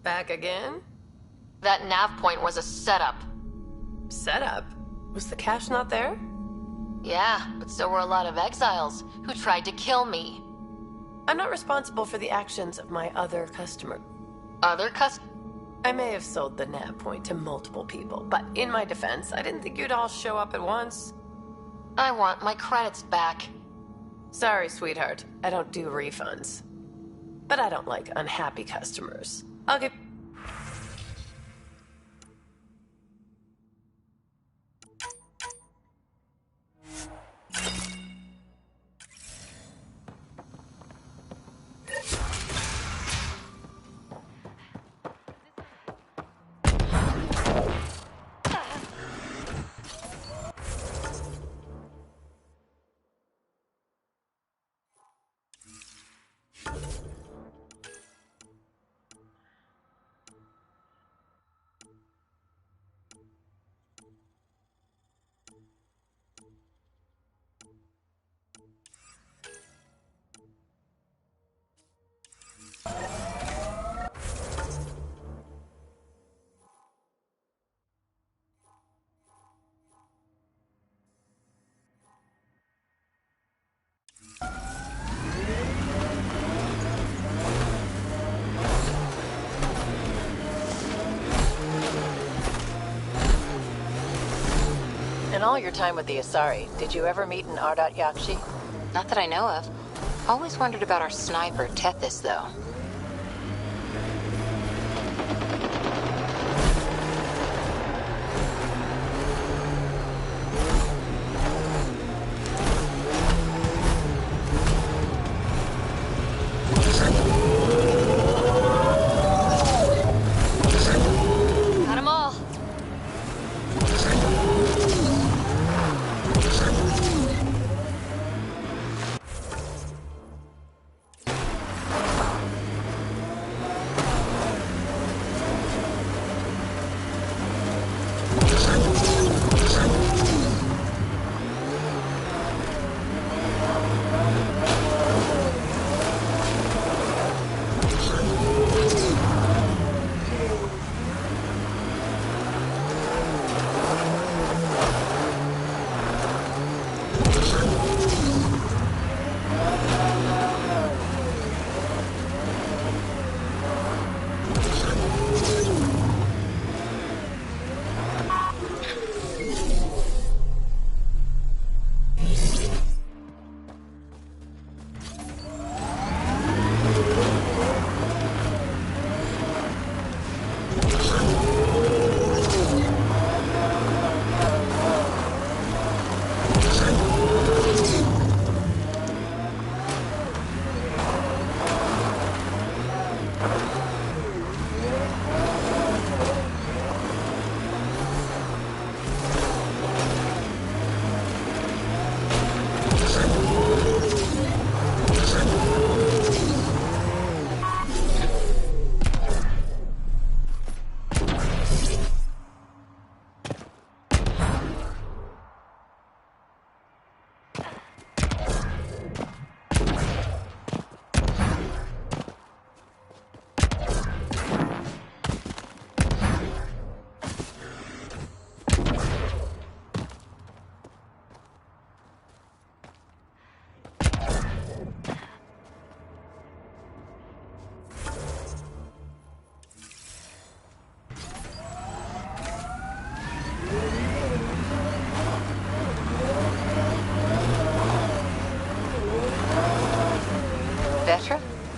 Back again? That nav point was a setup. Setup? Was the cache not there? Yeah, but so were a lot of exiles who tried to kill me. I'm not responsible for the actions of my other customer. Other I may have sold the nav point to multiple people, but in my defense, I didn't think you'd all show up at once. I want my credits back. Sorry, sweetheart. I don't do refunds. But I don't like unhappy customers. I'll give... In all your time with the Asari, did you ever meet an Ardat Yakshi? Not that I know of. Always wondered about our sniper, Tethys, though. Got 'em all.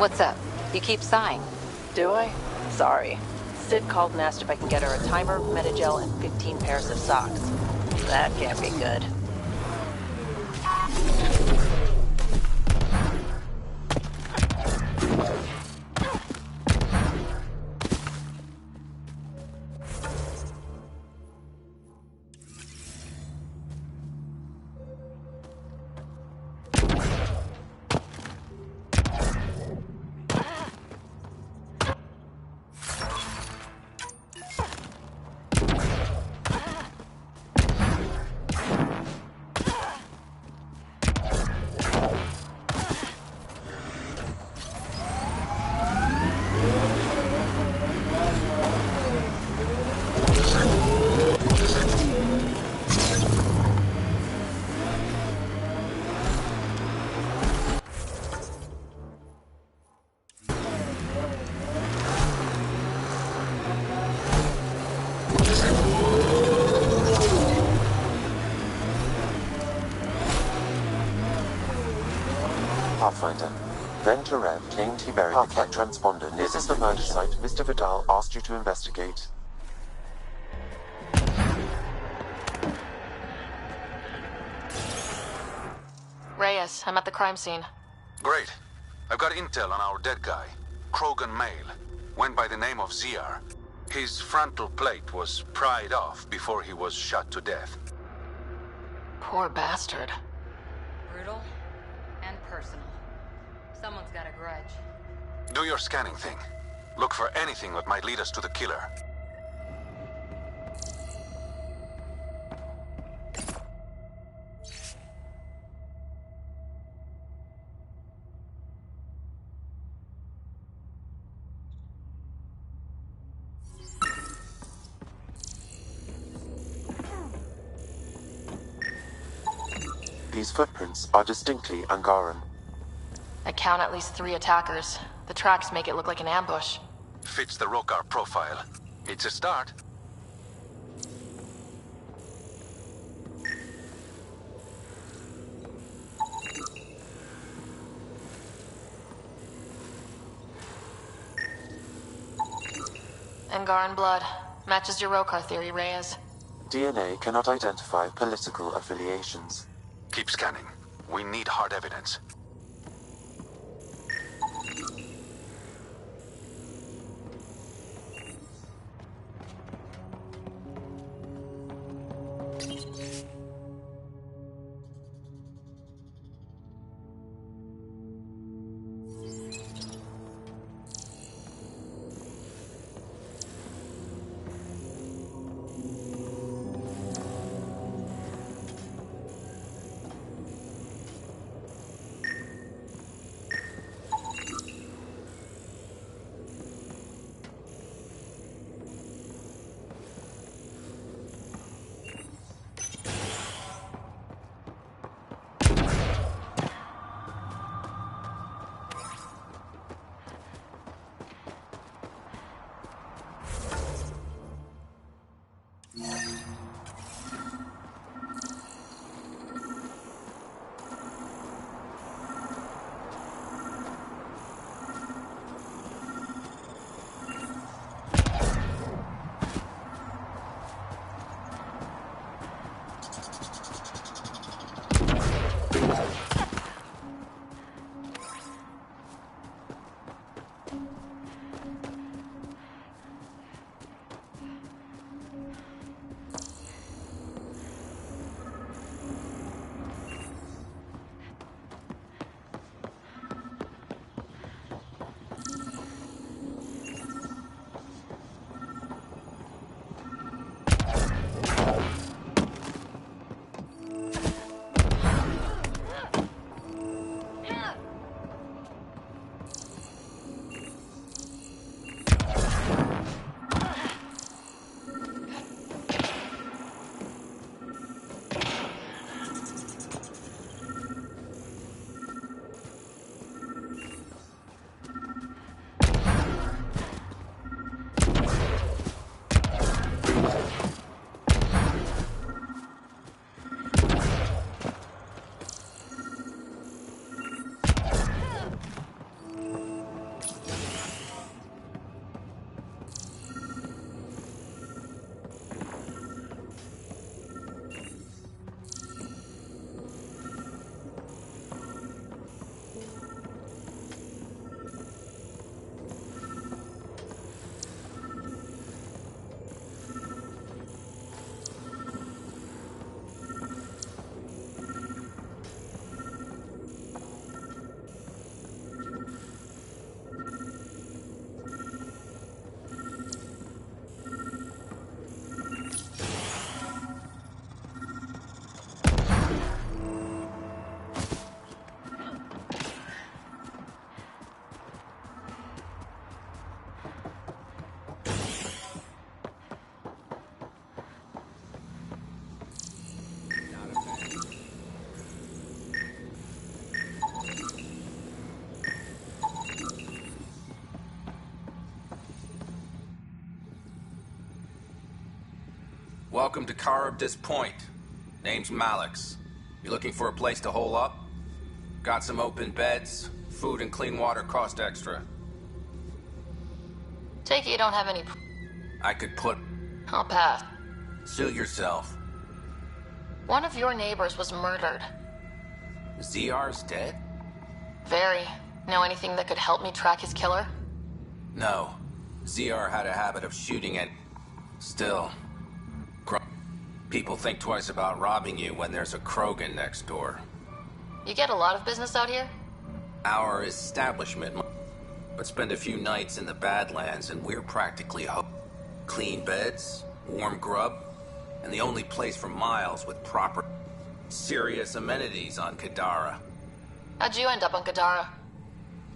What's up? You keep sighing. Do I? Sorry. Sid called and asked if I can get her a timer, Metagel, and 15 pairs of socks. That can't be good. Pathfinder. Then Terev claimed he buried the Kett transponder near the murder site Mr. Vidal asked you to investigate. Reyes, I'm at the crime scene. Great. I've got intel on our dead guy. Krogan male. Went by the name of ZR. His frontal plate was pried off before he was shot to death. Poor bastard. Brutal and personal. Someone's got a grudge. Do your scanning thing. Look for anything that might lead us to the killer. These footprints are distinctly Angaran. I count at least 3 attackers. The tracks make it look like an ambush. Fits the Rokar profile. It's a start. Angaran blood. Matches your Rokar theory, Reyes. DNA cannot identify political affiliations. Keep scanning. We need hard evidence. Welcome to Caribdis Point. Name's Malix. You looking for a place to hole up? Got some open beds. Food and clean water cost extra. Take it you don't have any... I could put... I'll pass. Suit yourself. One of your neighbors was murdered. ZR's dead? Very. Know anything that could help me track his killer? No. ZR had a habit of shooting at... Still... People think twice about robbing you when there's a Krogan next door. You get a lot of business out here? Our establishment... But spend a few nights in the Badlands and we're practically clean beds, warm grub, and the only place for miles with proper, serious amenities on Kadara. How'd you end up on Kadara?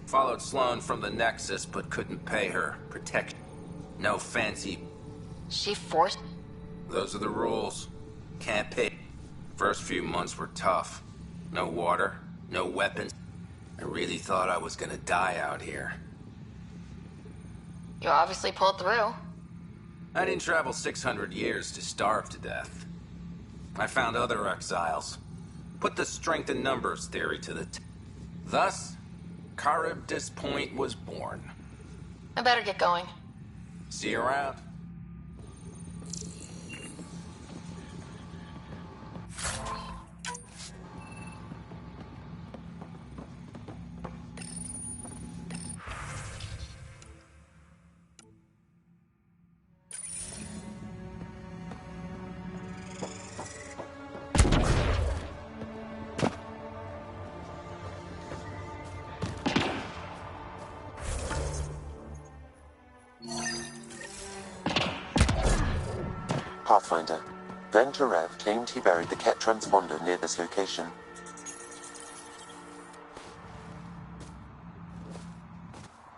Followed Sloan from the Nexus, but couldn't pay her. Protect. No fancy. She forced... Those are the rules. Can't pay. First few months were tough. No water, no weapons. I really thought I was gonna die out here. You obviously pulled through. I didn't travel 600 years to starve to death. I found other exiles. Put the strength in numbers theory to the Thus, Caribdis Point was born. I better get going. See you around. Pathfinder. Ben Tarev claimed he buried the Ket transponder near this location.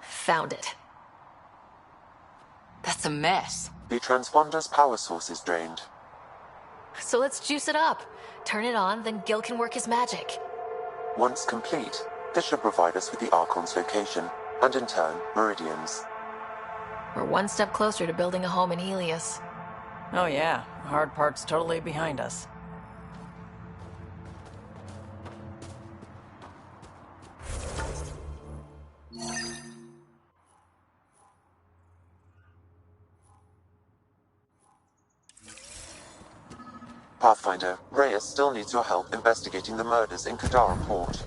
Found it. That's a mess. The transponder's power source is drained. So let's juice it up. Turn it on, then Gil can work his magic. Once complete, this should provide us with the Archon's location, and in turn, Meridian's. We're one step closer to building a home in Helios. Oh yeah, the hard part's totally behind us. Pathfinder, Reyes still needs your help investigating the murders in Kadara Port.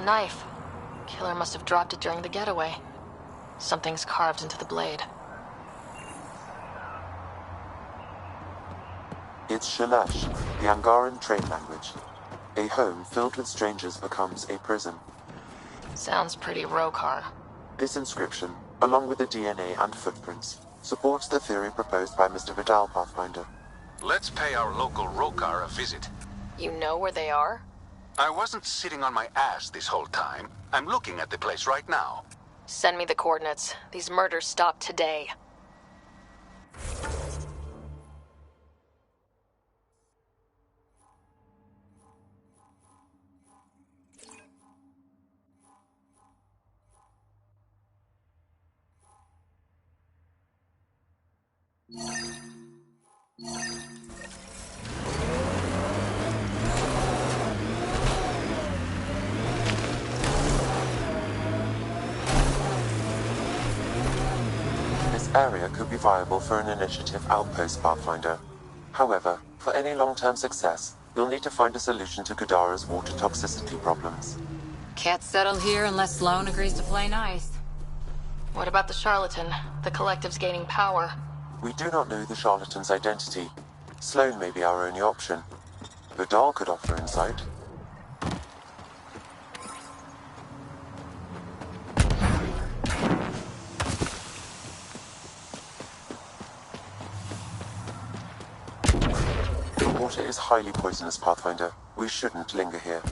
Knife. Killer must have dropped it during the getaway. Something's carved into the blade. It's Shalash, the Angaran trade language. A home filled with strangers becomes a prison. Sounds pretty Rokar. This inscription, along with the DNA and footprints, supports the theory proposed by Mr. Vidal, Pathfinder. Let's pay our local Rokar a visit. You know where they are? I wasn't sitting on my ass this whole time. I'm looking at the place right now. Send me the coordinates. These murders stop today. This area could be viable for an initiative outpost, Pathfinder. However, for any long-term success, you'll need to find a solution to Kadara's water toxicity problems. Can't settle here unless Sloan agrees to play nice. What about the charlatan? The collective's gaining power. We do not know the charlatan's identity. Sloan may be our only option. The doll could offer insight. The water is highly poisonous, Pathfinder. We shouldn't linger here.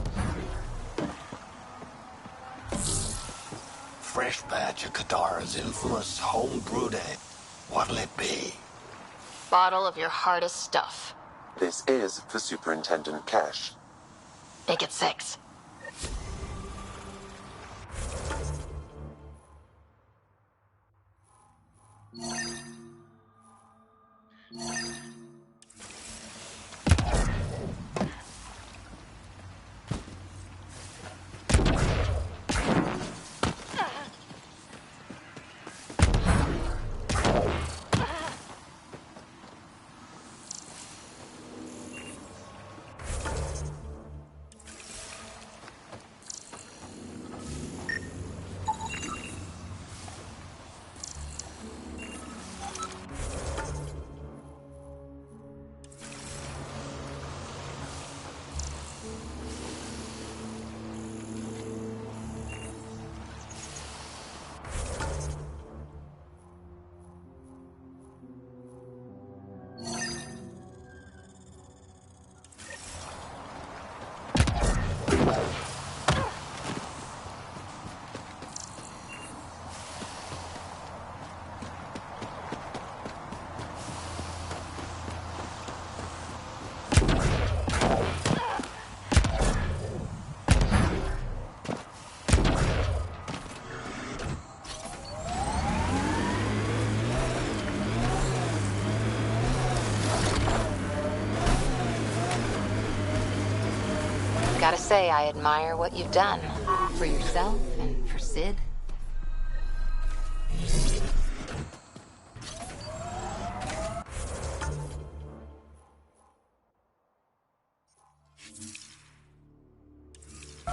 Fresh batch of Kadara's infamous home-brewed ale. What'll it be? Bottle of your hardest stuff. This is for Superintendent Cash. Make it 6. Gotta say, I admire what you've done. For yourself and for Sid.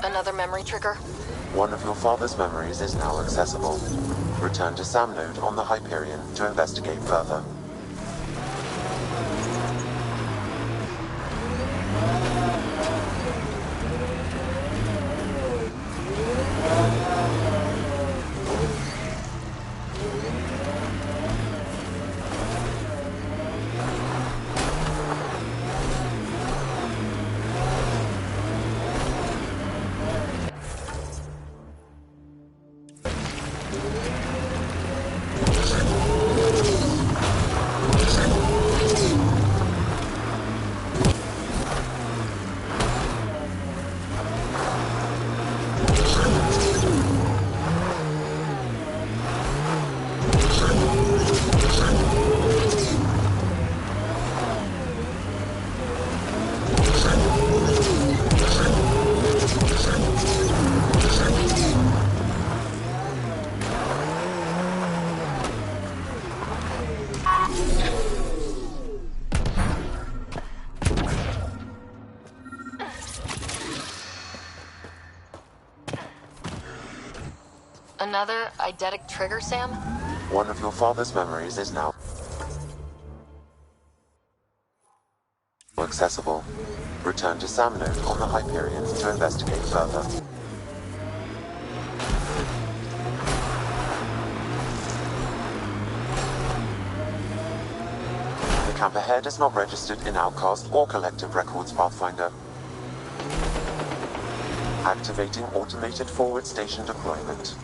Another memory trigger? One of your father's memories is now accessible. Return to Sam Node on the Hyperion to investigate further. Another eidetic trigger, Sam? One of your father's memories is now accessible. Return to Sam Node on the Hyperion to investigate further. The camp ahead is not registered in Outcast or Collective Records, Pathfinder. Activating automated forward station deployment.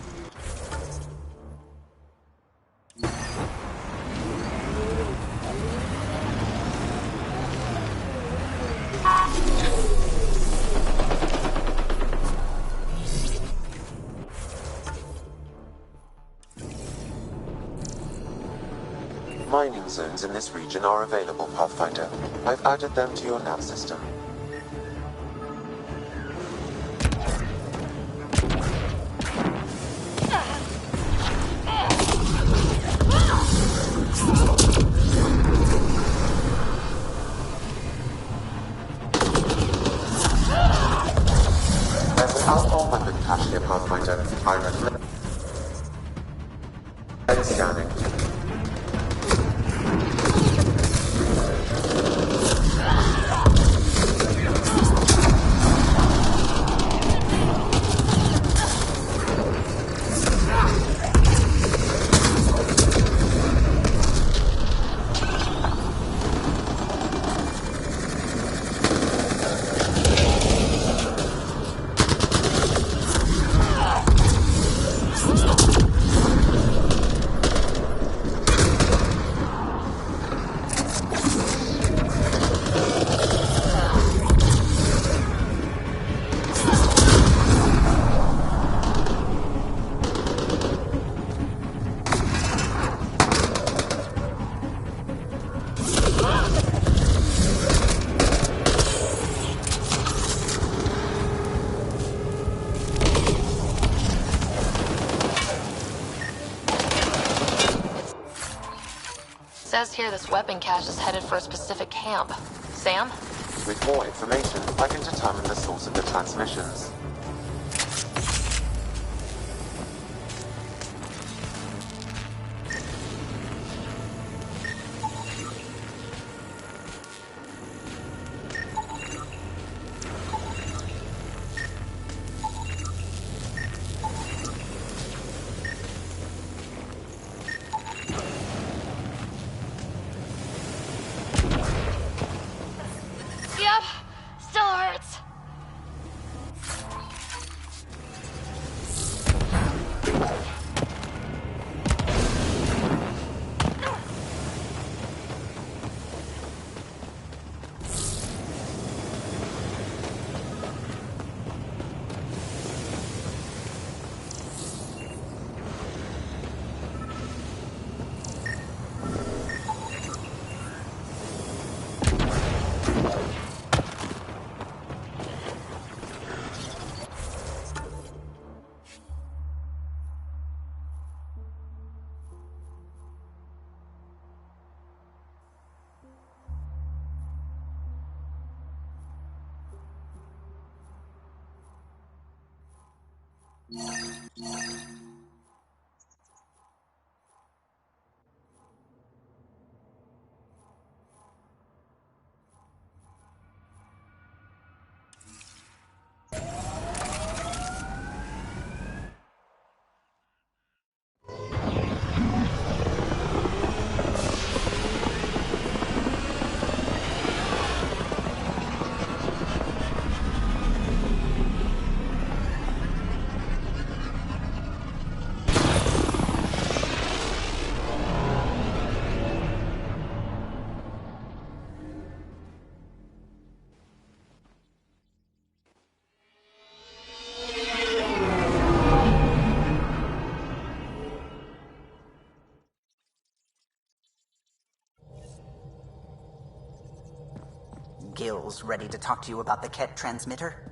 Mining zones in this region are available, Pathfinder. I've added them to your nav system. There's an alcohol weapon cache here, Pathfinder. I recommend scanning. says here this weapon cache is headed for a specific camp. Sam? With more information, I can determine the source of the transmissions. Yep, still hurts. Gil's ready to talk to you about the Ket transmitter?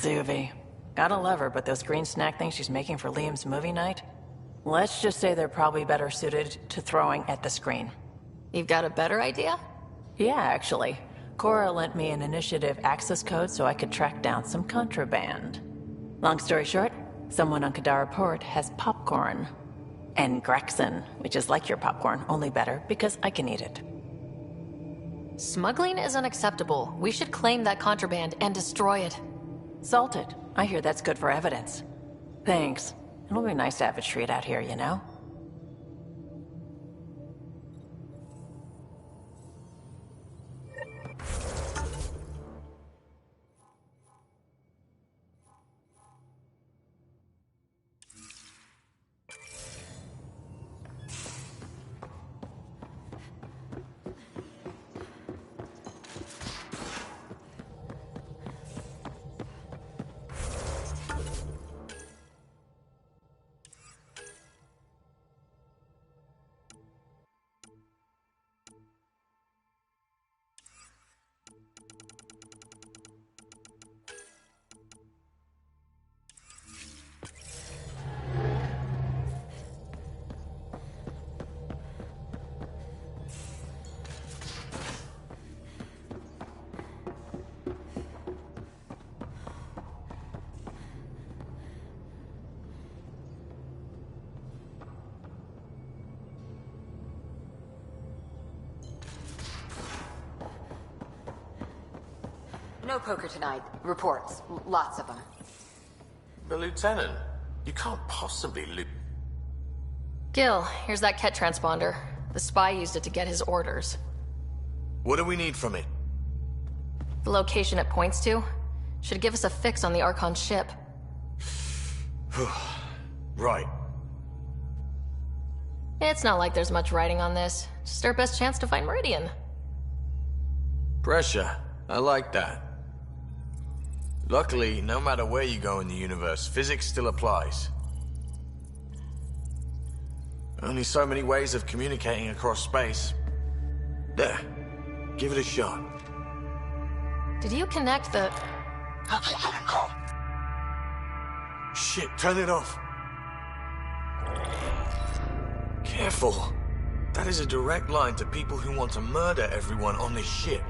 Suvi. Gotta love her, but those green snack things she's making for Liam's movie night? Let's just say they're probably better suited to throwing at the screen. You've got a better idea? Yeah, actually. Cora lent me an initiative access code so I could track down some contraband. Long story short, someone on Kadara Port has popcorn. And Grexon, which is like your popcorn, only better because I can eat it. Smuggling is unacceptable. We should claim that contraband and destroy it. Salt it. I hear that's good for evidence. Thanks. It'll be nice to have a treat out here, you know? No poker tonight. Reports. Lots of them. But Lieutenant, you can't possibly Gil, here's that Ket transponder. The spy used it to get his orders. What do we need from it? The location it points to should give us a fix on the Archon ship. Right. It's not like there's much writing on this. Just our best chance to find Meridian. Pressure. I like that. Luckily, no matter where you go in the universe, physics still applies. Only so many ways of communicating across space. There. Give it a shot. Did you connect the... Shit, turn it off. Careful. That is a direct line to people who want to murder everyone on this ship.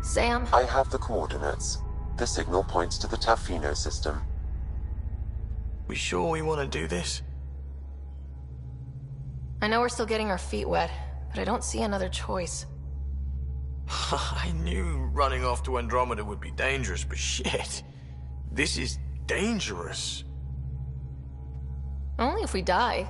Sam? I have the coordinates. The signal points to the Tafino system. We sure we want to do this? I know we're still getting our feet wet, but I don't see another choice. I knew running off to Andromeda would be dangerous, but shit. This is dangerous. Only if we die.